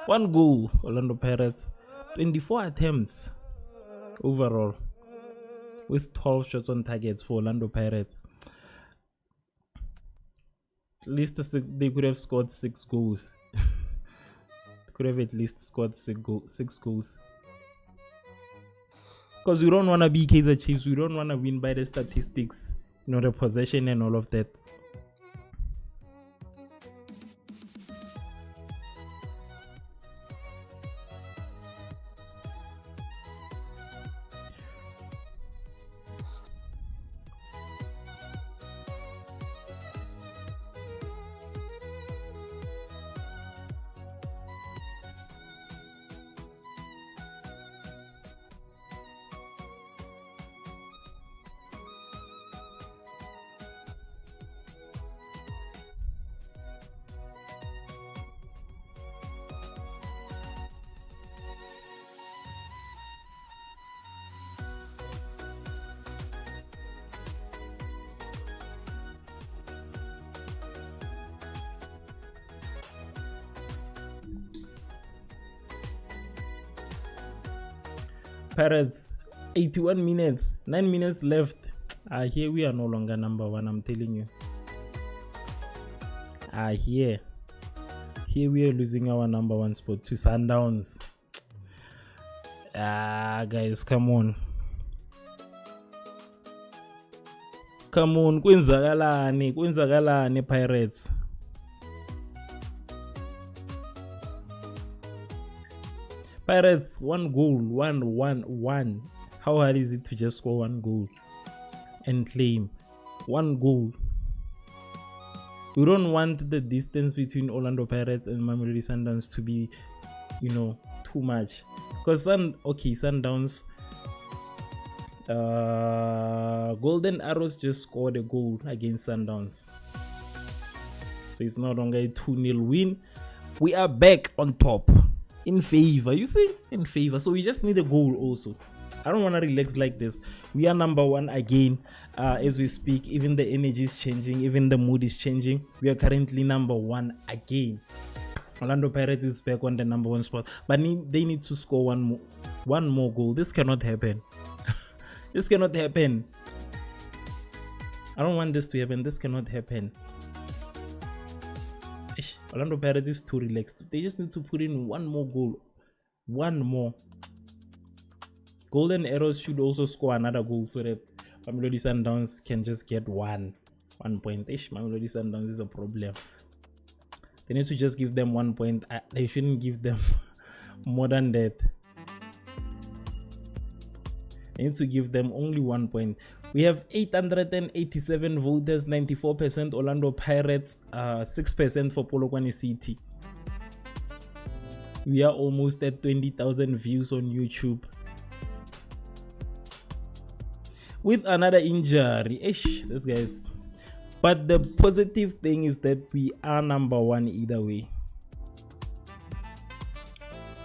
1 goal, Orlando Pirates. 24 attempts overall, with 12 shots on targets for Orlando Pirates. At least they could have scored 6 goals. Could have at least scored 6 goals. Because we don't want to be Kaizer Chiefs. We don't want to win by the statistics, the possession and all of that. Pirates, 81 minutes, 9 minutes left. Here we are no longer number 1, I'm telling you. Here we are losing our number 1 spot to Sundowns. Guys, come on. Kwenzakalani Pirates. Pirates, 1 goal, 1. How hard is it to just score 1 goal and claim 1 goal? We don't want the distance between Orlando Pirates and Mamelodi Sundowns to be, too much. Because Sundowns, Golden Arrows just scored a goal against Sundowns, so it's no longer a 2-0 win. We are back on top. In favor, you see? In favor. So we just need a goal also. I don't want to relax like this. We are number 1 again as we speak. Even the energy is changing. Even the mood is changing. We are currently number 1 again. Orlando Pirates is back on the number 1 spot. But they need to score one more goal. This cannot happen. This cannot happen. I don't want this to happen. This cannot happen. Orlando Pirates is too relaxed. They just need to put in 1 more goal. 1 more. Golden Arrows should also score another goal so that Mamelodi Sundowns can just get 1 point. Mamelodi Sundowns is a problem. They need to just give them 1 point. They shouldn't give them more than that. They need to give them only 1 point. We have 887 voters, 94% Orlando Pirates, 6% for Polokwane City. We are almost at 20,000 views on YouTube. With another injury, this guys. But the positive thing is that we are number 1 either way.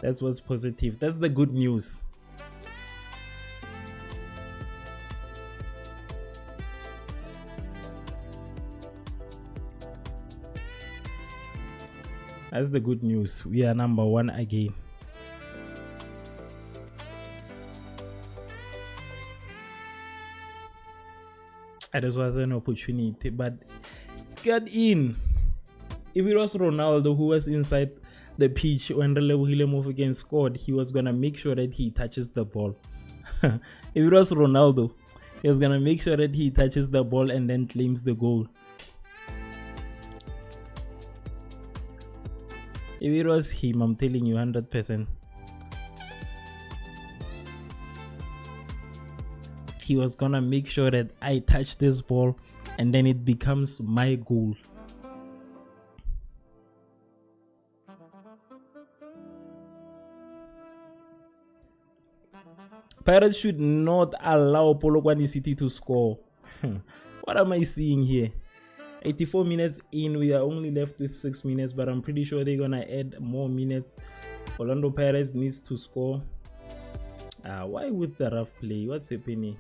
That's what's positive. That's the good news. That's the good news. We are number 1 again. This was an opportunity, but get in. If it was Ronaldo who was inside the pitch when Relebohile again scored, he was gonna make sure that he touches the ball. If it was Ronaldo, he was gonna make sure that he touches the ball and then claims the goal. If it was him, I'm telling you 100%. He was gonna make sure that I touch this ball and then it becomes my goal. Pirates should not allow Polokwane City to score. What am I seeing here? 84 minutes in, we are only left with 6 minutes, but I'm pretty sure they're gonna add more minutes. Orlando Pirates needs to score. Why with the rough play? What's happening?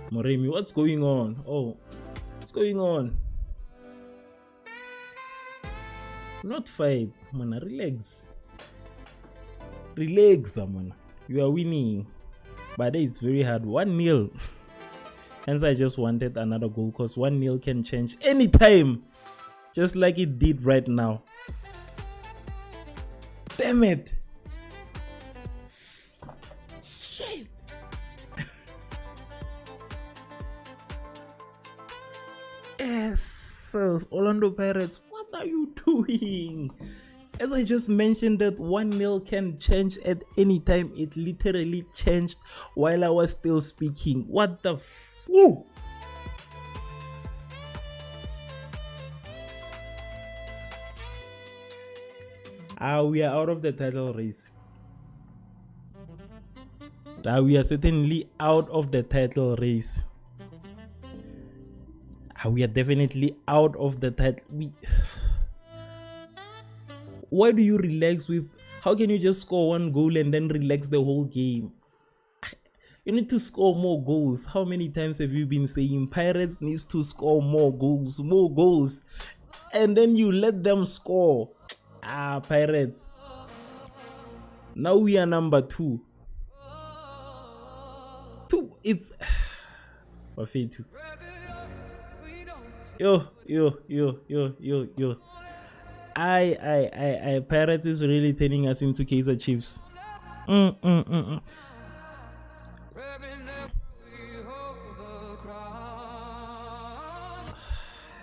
Moremi, what's going on? Oh, what's going on? Not fight, man. Relax, man. You are winning. But it's very hard. 1-0. Hence, I just wanted another goal because 1-0 can change anytime. Just like it did right now. Damn it. Shit. Yes, Orlando Pirates, what are you doing? As I just mentioned, that 1-0 can change at any time. It literally changed while I was still speaking. What the woo? We are out of the title race. We are certainly out of the title race. We are definitely out of the title. Why do you relax with? How can you just score 1 goal and then relax the whole game? You need to score more goals. How many times have you been saying Pirates needs to score more goals, and then you let them score? Pirates. Now we are number 2. It's Buffet 2. Yo. Pirates is really turning us into Kaizer Chiefs.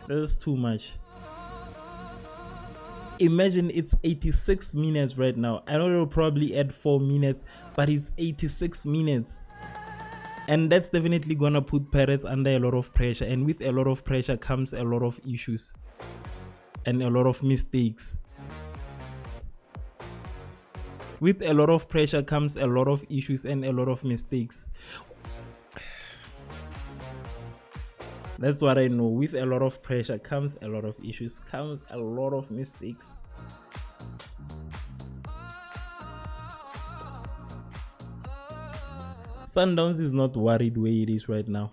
This is too much. Imagine it's 86 minutes right now. I know it'll probably add 4 minutes, but it's 86 minutes. And that's definitely gonna put Pirates under a lot of pressure. And with a lot of pressure comes a lot of issues and a lot of mistakes. With a lot of pressure comes a lot of issues and a lot of mistakes. That's what I know. With a lot of pressure comes a lot of issues, comes a lot of mistakes. Sundowns is not worried where it is right now.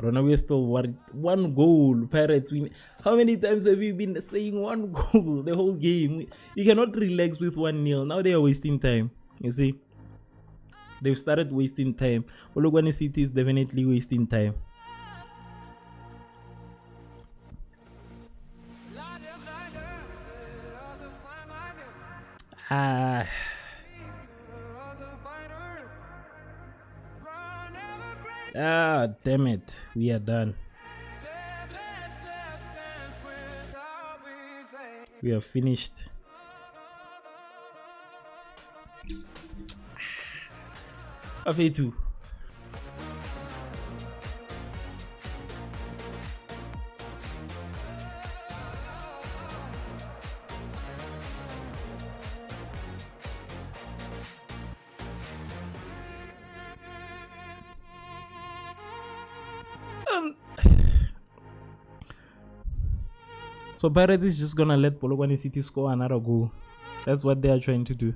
Rona, we're still worried. 1 goal, Pirates win. How many times have you been saying 1 goal the whole game? You cannot relax with 1-0. Now they are wasting time. You see, they've started wasting time. Polokwane City is definitely wasting time. Damn it. We are done. We are finished. Buffet 2. So Pirates is just gonna let Polokwane City score another goal. That's what they are trying to do.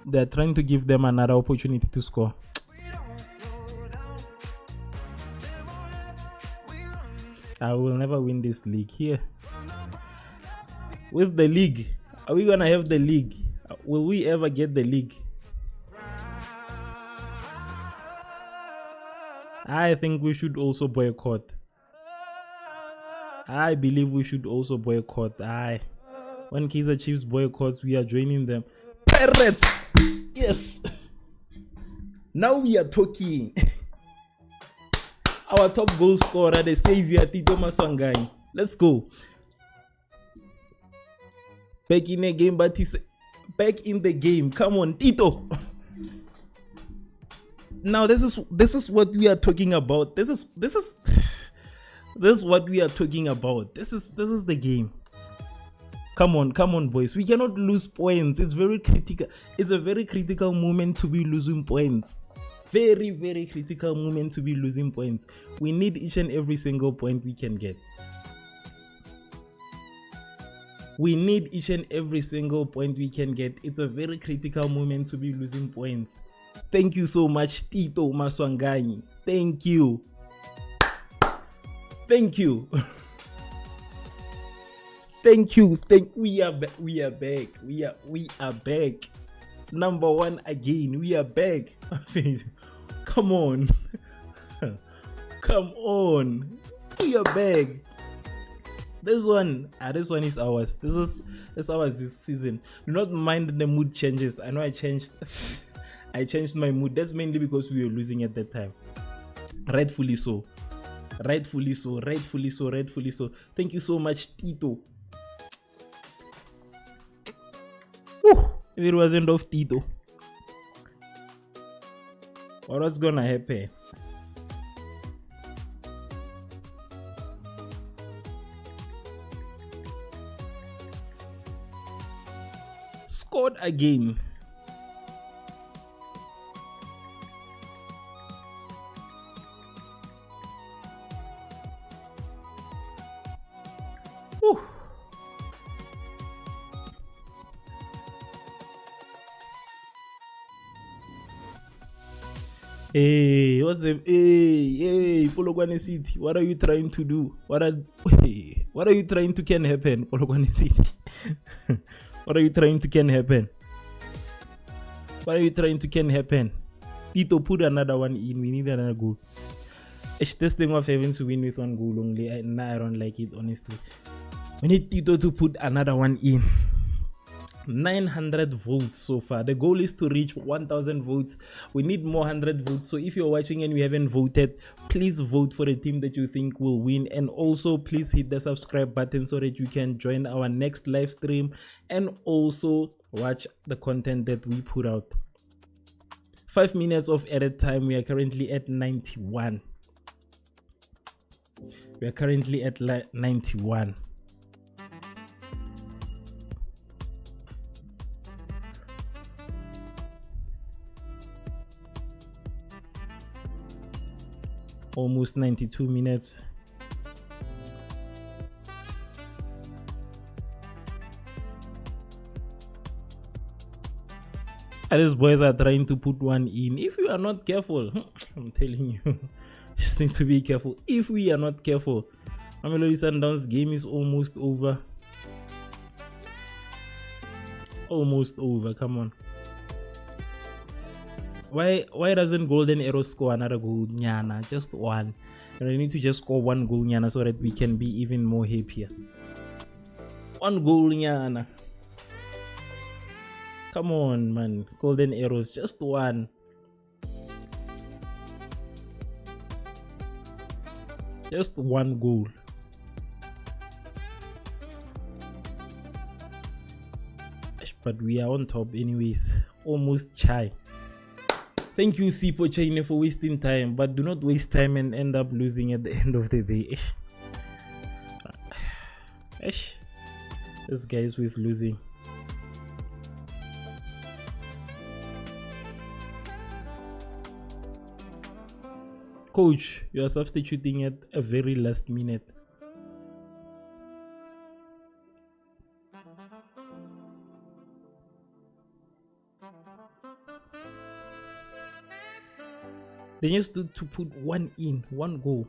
They are trying to give them another opportunity to score. I will never win this league here. With the league, are we gonna have the league? Will we ever get the league? I think we should also boycott. I believe we should also boycott. When Kaizer Chiefs boycotts, we are joining them. Pirates! Yes! Now we are talking. Our top goal scorer, the savior, Tito Maswangai. Let's go. Back in the game, but he's back in the game. Come on, Tito. Now this is what we are talking about. This is what we are talking about. This is the game. Come on, boys. We cannot lose points. It's very critical. It's a very critical moment to be losing points. Very, very critical moment to be losing points. We need each and every single point we can get. We need each and every single point we can get. It's a very critical moment to be losing points. Thank you so much, Tito Maswanganyi. Thank you. Thank you. Thank you. We are back. We are back. We are back. Number one again. We are back. Come on. Come on. We are back. This one is ours. This is ours this season. Do not mind the mood changes. I know I changed I changed my mood. That's mainly because we were losing at that time. Rightfully so. Rightfully so. Rightfully so. Rightfully so. Thank you so much, Tito. Woo! If it wasn't of Tito, what was gonna happen? Scored again. Woo. Hey, what's up? Hey, Polokwane City. What are you trying to do? What are you trying to can happen, Polokwane City? What are you trying to can happen? What are you trying to can happen? Tito, put another one in. We need another goal. It's this thing of having to win with one goal only. I don't like it, honestly. We need Tito to put another one in. 900 votes so far. The goal is to reach 1000 votes. We need more 100 votes. So if you're watching and you haven't voted, please vote for a team that you think will win, and also please hit the subscribe button so that you can join our next live stream and also watch the content that we put out. 5 minutes of edit time. We are currently at 91. We are currently at 91. Almost 92 minutes. And these boys are trying to put one in. If you are not careful, I'm telling you, just need to be careful. If we are not careful, Mamelodi Sundowns game is almost over. Almost over. Come on. Why doesn't Golden Arrow score another goal, Nyana? Just one. And we need to just score one goal, Nyana, so that we can be even more happier. One goal, Nyana. Come on, man. Golden Arrows, just one. Just one goal. But we are on top anyways. Almost shy. Thank you, Sipo Chaine, for wasting time, but do not waste time and end up losing at the end of the day. This guy is with losing. Coach, you are substituting at a very last minute. They used to put one in, one goal,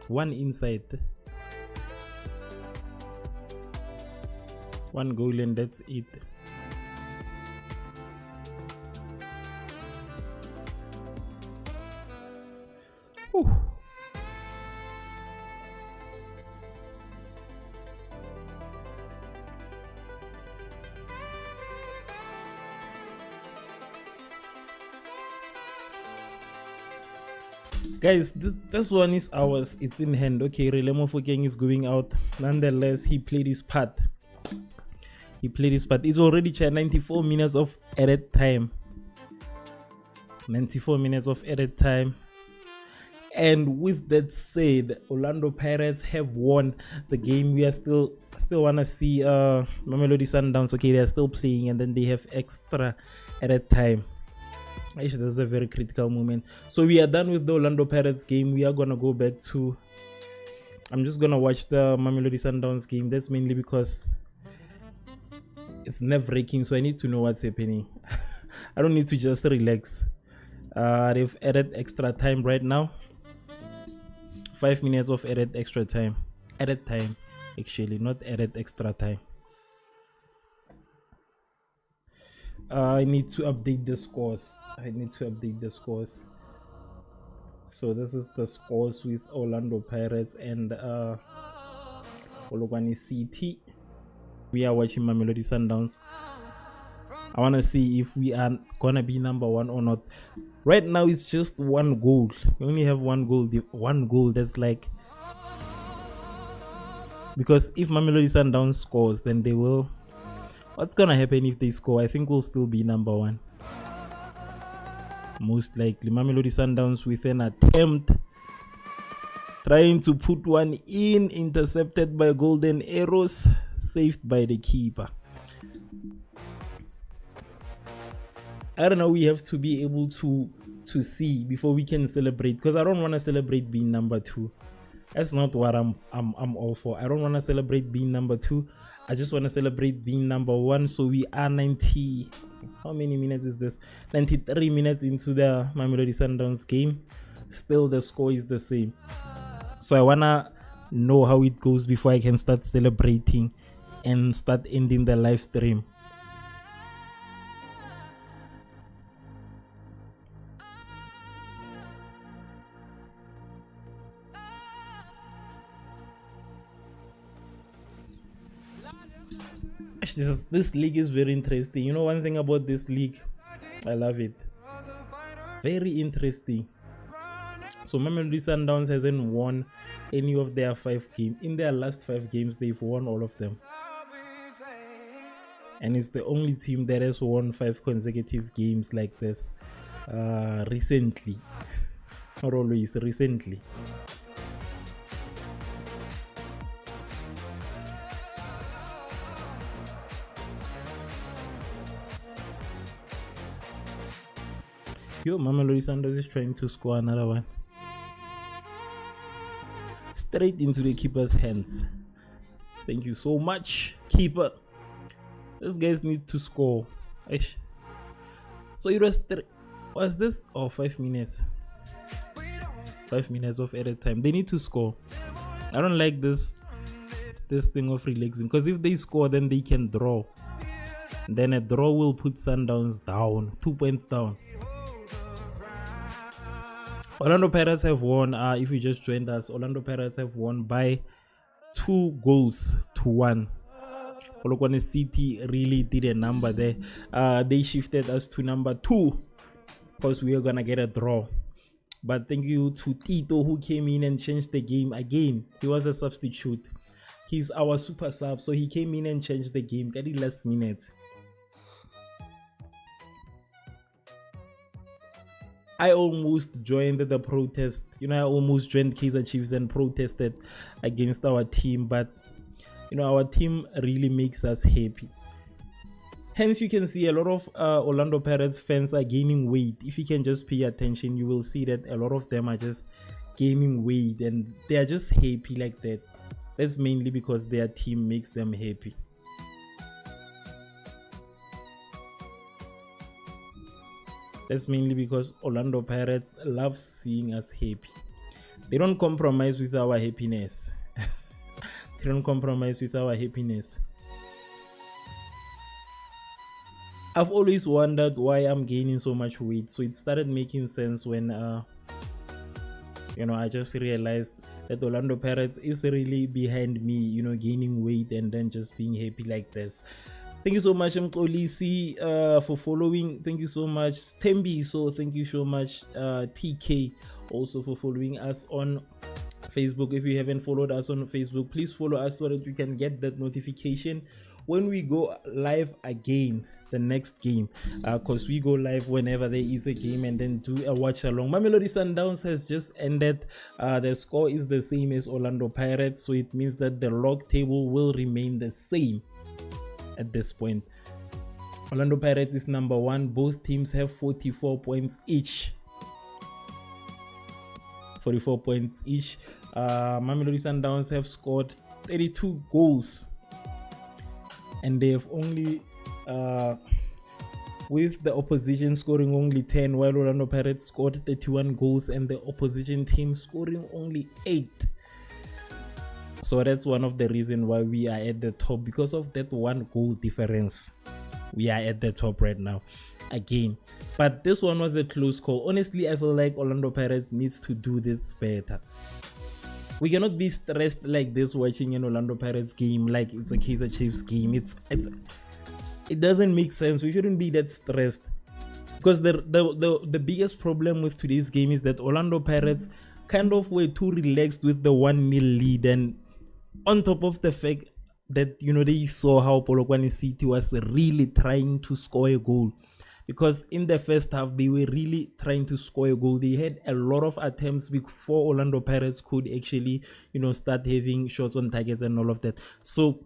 one inside, one goal, and that's it. Whew. Guys, this one is ours. It's in hand. Okay, Relemo Fokeng is going out. Nonetheless, he played his part. He played his part. It's already 94 minutes of edit time. 94 minutes of edit time. And with that said, Orlando Pirates have won the game. We are still want to see Mamelodi Sundowns. Okay, they are still playing, and then they have extra edit time. Actually, that's a very critical moment. So we are done with the Orlando Pirates game. We are gonna go back to, I'm just gonna watch the Mamelodi Sundowns game. That's mainly because it's nerve-wracking, so I need to know what's happening. I don't need to just relax. They've added extra time right now. 5 minutes of added extra time. Added time. actually, not added extra time. I need to update the scores. So this is the scores with Orlando Pirates and Polokwane City. We are watching Mamelodi Sundowns. I want to see if we are gonna be number one or not. Right now it's just one goal. We only have one goal. One goal, that's like, because if Mamelodi Sundowns scores, then they will. What's gonna happen if they score? I think we'll still be number one. Most likely. Mamelodi Sundowns with an attempt, trying to put one in, intercepted by Golden Arrows, saved by the keeper. I don't know, we have to be able to see before we can celebrate, because I don't want to celebrate being number two. That's not what I'm all for. I don't want to celebrate being number two. I just want to celebrate being number one. So we are 90. How many minutes is this? 93 minutes into the Mamelodi Sundowns game. Still the score is the same. So I wanna know how it goes before I can start celebrating and start ending the live stream. This league is very interesting. You know, one thing about this league, I love it. Very interesting. So Mamelodi Sundowns hasn't won any of their 5 games. In their last 5 games, they've won all of them. And it's the only team that has won 5 consecutive games like this recently. Not always, recently. Yo, Mamelodi Sundowns is trying to score another one. Straight into the keeper's hands. Thank you so much, keeper. These guys need to score. So it was this? Oh, 5 minutes. 5 minutes of added time. They need to score. I don't like this thing of relaxing, because if they score, then they can draw. Then a draw will put Sundowns down, 2 points down. Orlando Pirates have won, if you just joined us, Orlando Pirates have won by 2 goals to 1. Polokwane City really did a number there. They shifted us to number 2 because we are going to get a draw. But thank you to Tito, who came in and changed the game again. He was a substitute. He's our super sub, so he came in and changed the game at the last minute. I almost joined the protest. You know, I almost joined Kaizer Chiefs and protested against our team. But, you know, our team really makes us happy. Hence, you can see a lot of Orlando Pirates fans are gaining weight. If you can just pay attention, you will see that a lot of them are just gaining weight. And they are just happy like that. That's mainly because their team makes them happy. That's mainly because Orlando Pirates love seeing us happy. They don't compromise with our happiness. They don't compromise with our happiness. I've always wondered why I'm gaining so much weight. So it started making sense when, you know, I just realized that Orlando Pirates is really behind me, you know, gaining weight and then just being happy like this. Thank you so much, Mkolisi, for following. Thank you so much, Stembi. So thank you so much, TK, also for following us on Facebook. If you haven't followed us on Facebook, please follow us so that you can get that notification when we go live again, the next game, because we go live whenever there is a game and then do a watch along. Mamelodi Sundowns has just ended. The score is the same as Orlando Pirates, so it means that the log table will remain the same at this point. Orlando Pirates is number 1. Both teams have 44 points each. 44 points each. Mamelodi Sundowns have scored 32 goals, and they have only with the opposition scoring only 10, while Orlando Pirates scored 31 goals and the opposition team scoring only 8. So that's one of the reasons why we are at the top, because of that 1 goal difference. We are at the top right now again. But this one was a close call. Honestly, I feel like Orlando Pirates needs to do this better. We cannot be stressed like this watching an Orlando Pirates game like it's a Kaizer Chiefs game. It doesn't make sense. We shouldn't be that stressed, because the biggest problem with today's game is that Orlando Pirates kind of were too relaxed with the 1-0 lead, and on top of the fact that, you know, they saw how Polokwane City was really trying to score a goal, because in the first half they were really trying to score a goal. They had a lot of attempts before Orlando Pirates could actually, you know, start having shots on targets and all of that. So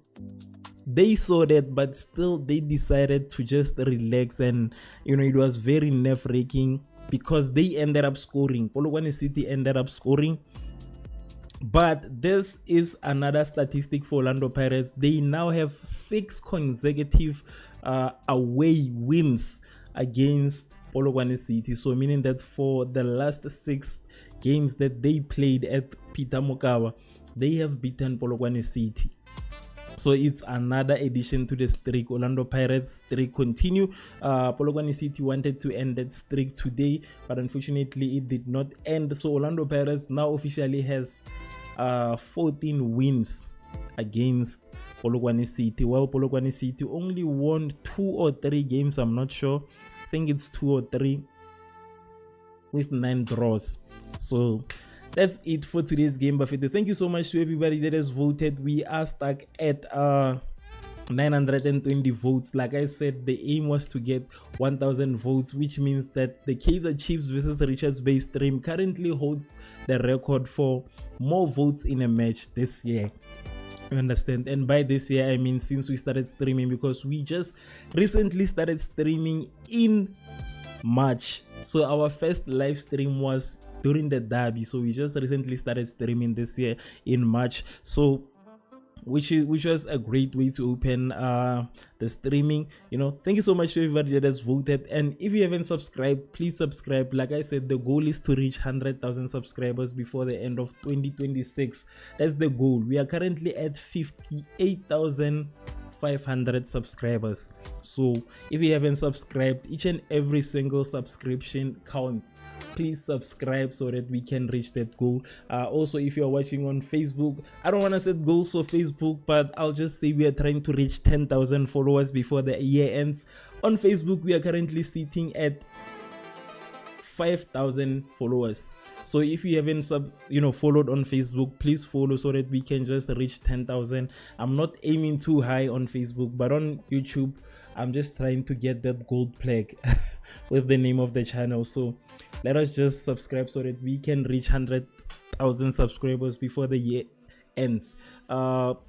they saw that, but still they decided to just relax, and you know, it was very nerve-wracking because they ended up scoring. Polokwane City ended up scoring. But this is another statistic for Orlando Pirates. They now have 6 consecutive away wins against Polokwane City. So meaning that for the last 6 games that they played at Peter Mokaba, they have beaten Polokwane City. So it's another addition to the streak. Orlando Pirates streak continue. Polokwane City wanted to end that streak today, but unfortunately it did not end. So Orlando Pirates now officially has 14 wins against Polokwane City, while Polokwane City only won 2 or 3 games. I'm not sure. I think it's 2 or 3 with 9 draws. So that's it for today's game buffet. Thank you so much to everybody that has voted. We are stuck at 920 votes. Like I said, the aim was to get 1000 votes, which means that the Kaizer Chiefs versus Richards Bay stream currently holds the record for more votes in a match this year. You understand? And by this year I mean since we started streaming, because we just recently started streaming in March. So our first live stream was during the derby, so we just recently started streaming this year in March. So which was a great way to open the streaming. You know, thank you so much to everybody that has voted, and if you haven't subscribed, please subscribe. Like I said, the goal is to reach 100,000 subscribers before the end of 2026. That's the goal. We are currently at 58,500 subscribers. So if you haven't subscribed, each and every single subscription counts. Please subscribe so that we can reach that goal. Also, if you're watching on Facebook, I don't want to set goals for Facebook, but I'll just say we are trying to reach 10,000 followers before the year ends. On Facebook, we are currently sitting at 5,000 followers. So if you haven't followed on Facebook, please follow so that we can just reach 10,000. I'm not aiming too high on Facebook, but on YouTube I'm just trying to get that gold plaque with the name of the channel. So let us just subscribe so that we can reach 100,000 subscribers before the year ends. I'll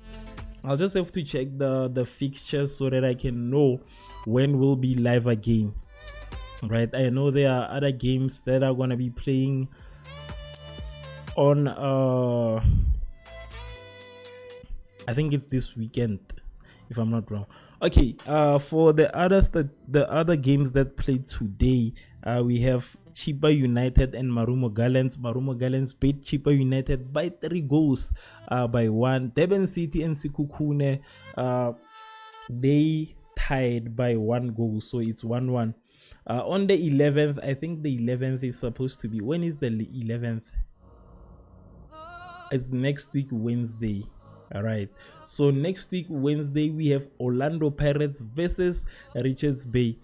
just have to check the fixtures so that I can know when we'll be live again. Right, I know there are other games that are gonna be playing on I think it's this weekend, if I'm not wrong. Okay, for the other games that played today, we have Chipa United and Marumo Gallants. Marumo Gallants beat Chipa United by 3 goals by 1. Durban City and Sekhukhune, they tied by 1 goal, so it's 1-1. On the 11th, I think the 11th is supposed to be, when is the 11th? It's next week Wednesday. All right, so next week Wednesday we have Orlando Pirates versus Richards Bay.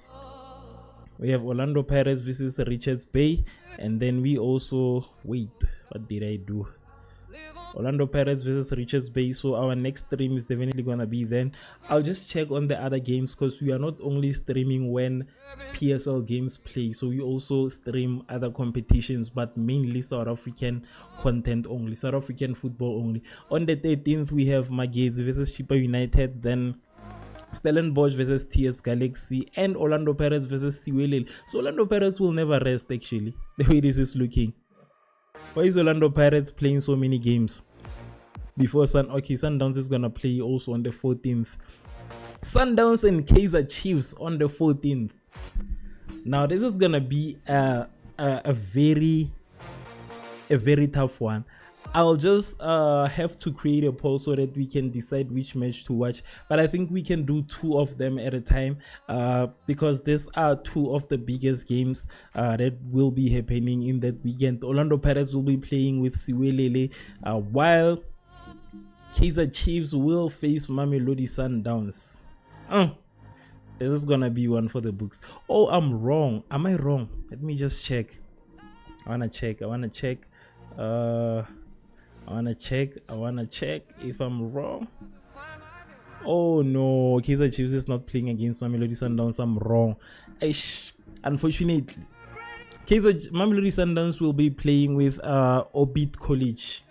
We have Orlando Pirates versus Richards Bay, and then we also, wait, what did I do? Orlando Pirates versus Richards Bay. So our next stream is definitely gonna be then. I'll just check on the other games, because we are not only streaming when PSL games play, so we also stream other competitions, but mainly South African content only, South African football only. On the 13th we have Magezi versus Chipa United, then Stellenbosch versus TS Galaxy, and Orlando Pirates versus Siwelel. So Orlando Pirates will never rest, actually, the way this is looking. Why is Orlando Pirates playing so many games before Sundowns is gonna play also on the 14th. Sundowns and Kaizer Chiefs on the 14th. Now this is gonna be a very tough one. I'll just have to create a poll so that we can decide which match to watch, but I think we can do 2 of them at a time, because these are 2 of the biggest games that will be happening in that weekend. Orlando Pirates will be playing with Siwelele, while Kaizer Chiefs will face Mamelodi Sundowns. This is gonna be one for the books. Oh, I'm wrong. Am I wrong? Let me just check. I wanna check if I'm wrong. Oh no, Kaizer Chiefs is not playing against Mamelodi Sundowns. I'm wrong. Unfortunately, Mamelodi Sundowns will be playing with Orbit College,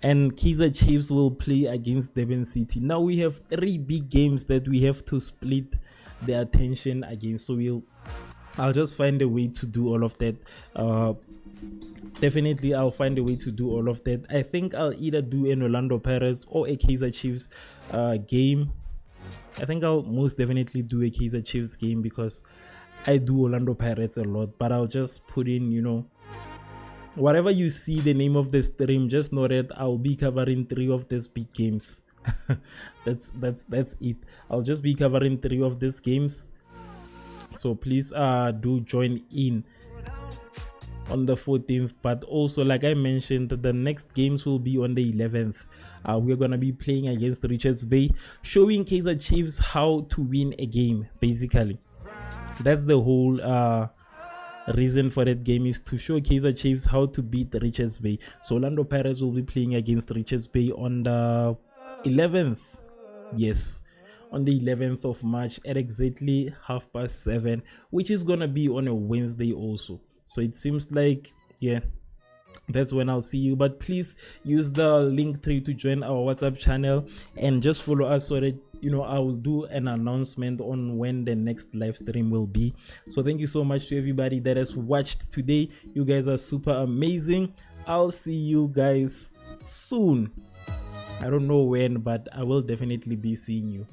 and Kaizer Chiefs will play against Durban City. Now we have 3 big games that we have to split the attention against. So I'll just find a way to do all of that. Definitely I'll find a way to do all of that. I think I'll either do an Orlando Pirates or a Kaizer Chiefs game. I think I'll most definitely do a Kaizer Chiefs game because I do Orlando Pirates a lot, but I'll just put in, you know, whatever you see the name of the stream, just know that I'll be covering 3 of these big games. that's it. I'll just be covering 3 of these games, so please do join in on the 14th. But also, like I mentioned, the next games will be on the 11th. We're gonna be playing against Richards Bay, showing Kaizer Chiefs how to win a game. Basically, that's the whole reason for that game, is to show Kaizer Chiefs how to beat Richards Bay. So Orlando Pirates will be playing against Richards Bay on the 11th. Yes, on the 11th of March at exactly 7:30, which is gonna be on a Wednesday also. So it seems like, yeah, that's when I'll see you. But please use the link tree to join our WhatsApp channel and just follow us so that, you know, I will do an announcement on when the next live stream will be. So thank you so much to everybody that has watched today. You guys are super amazing. I'll see you guys soon. I don't know when, but I will definitely be seeing you.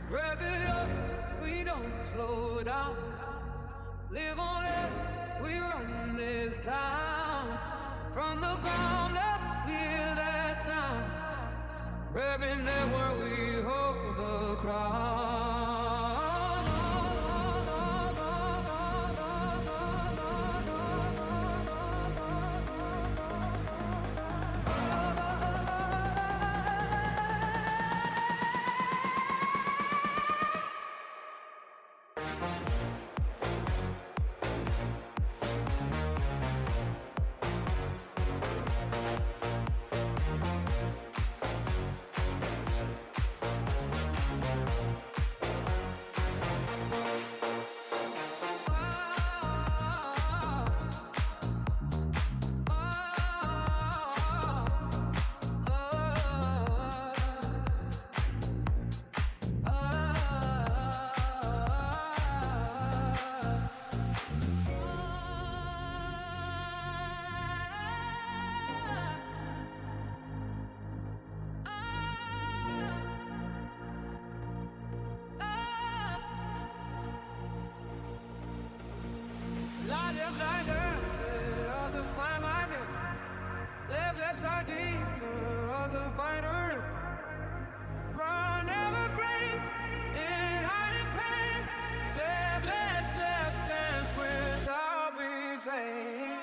Rev it up, we don't slow down. Live on it, we run this town. From the ground up, hear that sound. Revving network, we hold the crown. Left are deeper, other fighter. Run never breaks, in hiding pain. Left stands without being fake.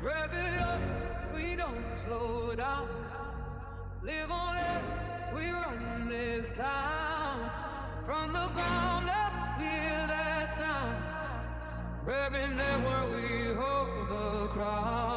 Rev it up, we don't slow down. Live on it, we run this town. From the ground up, hear that sound. Revving network, we hold the crown.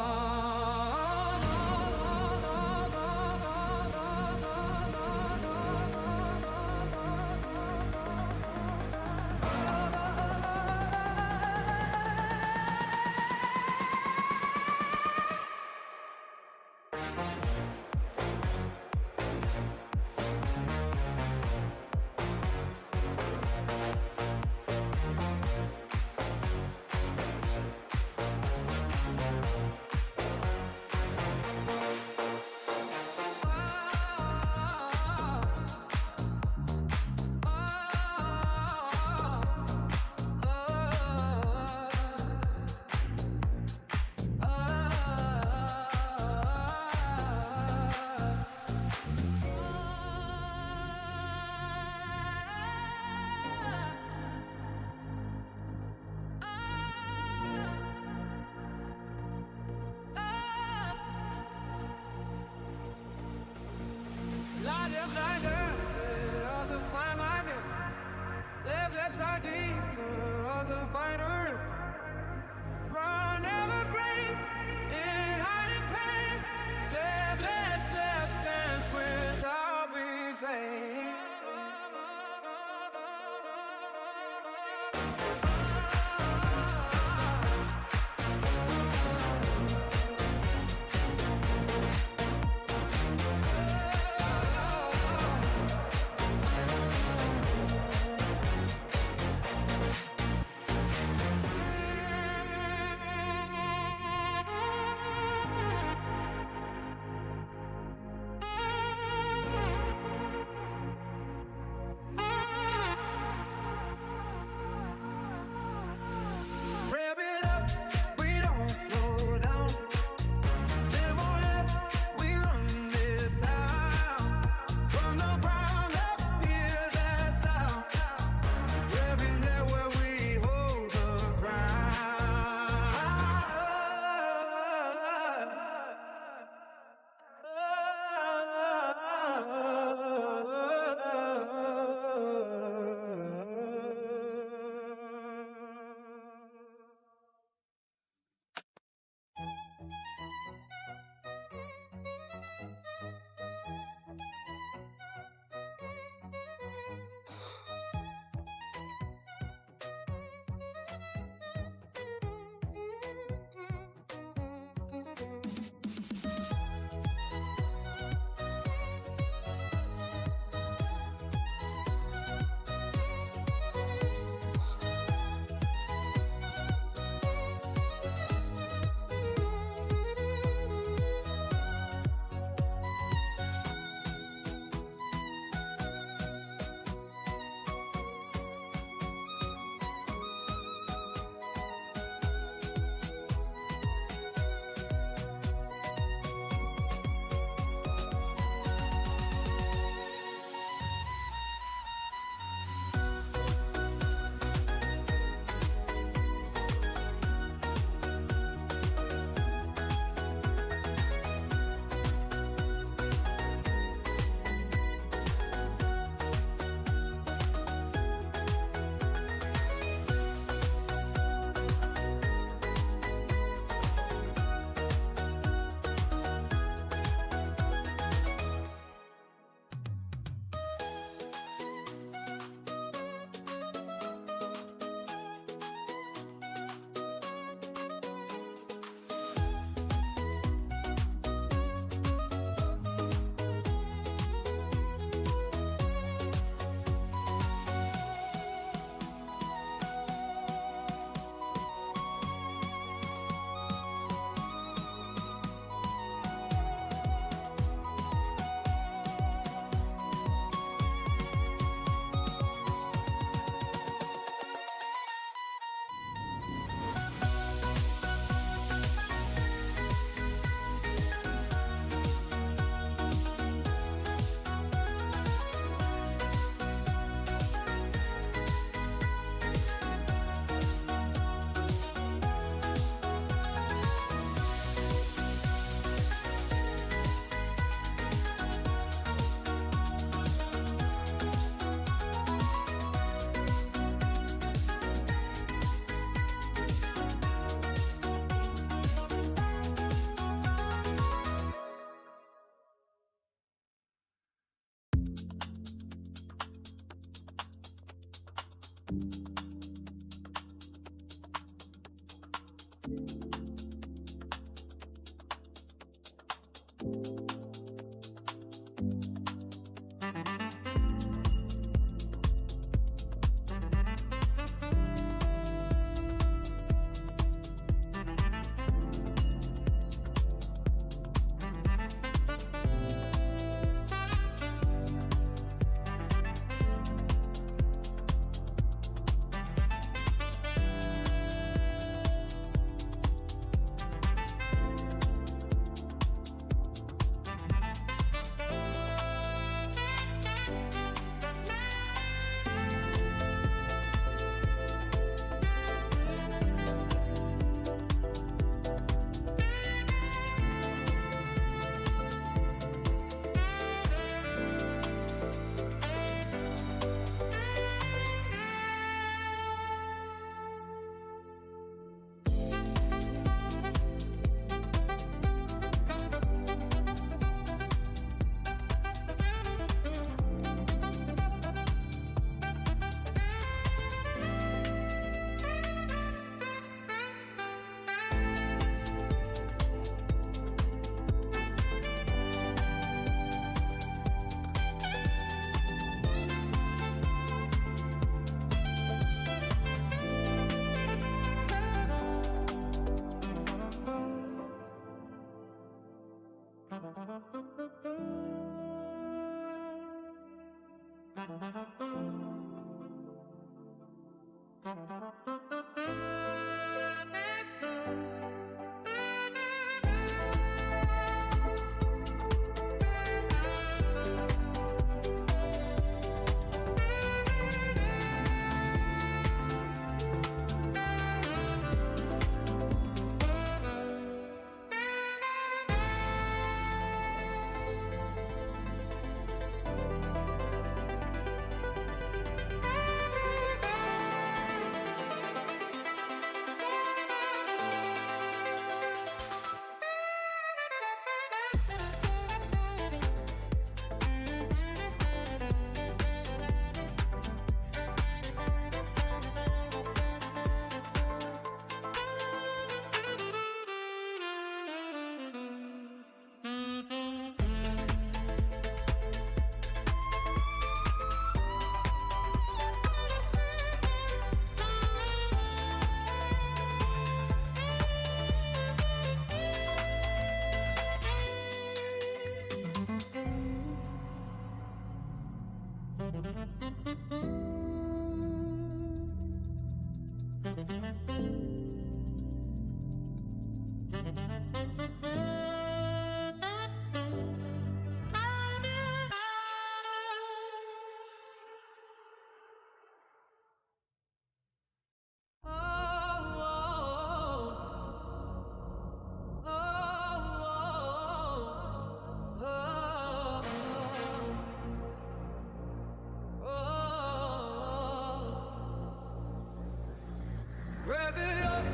Rev it up,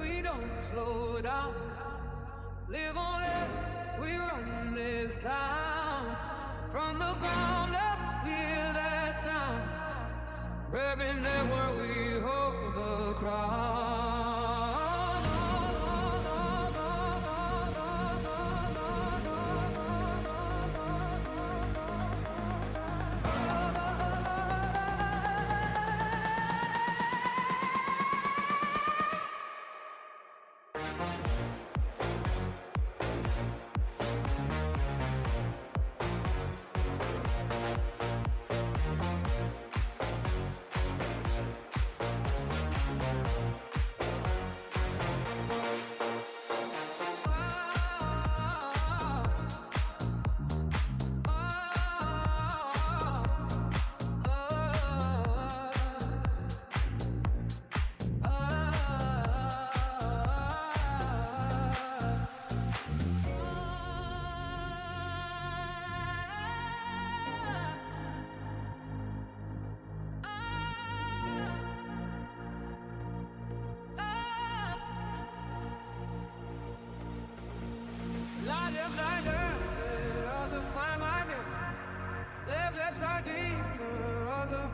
we don't slow down. Live on it, we run this town. From the ground up, hear that sound. Revving network, we hold the crown. Left side deep, other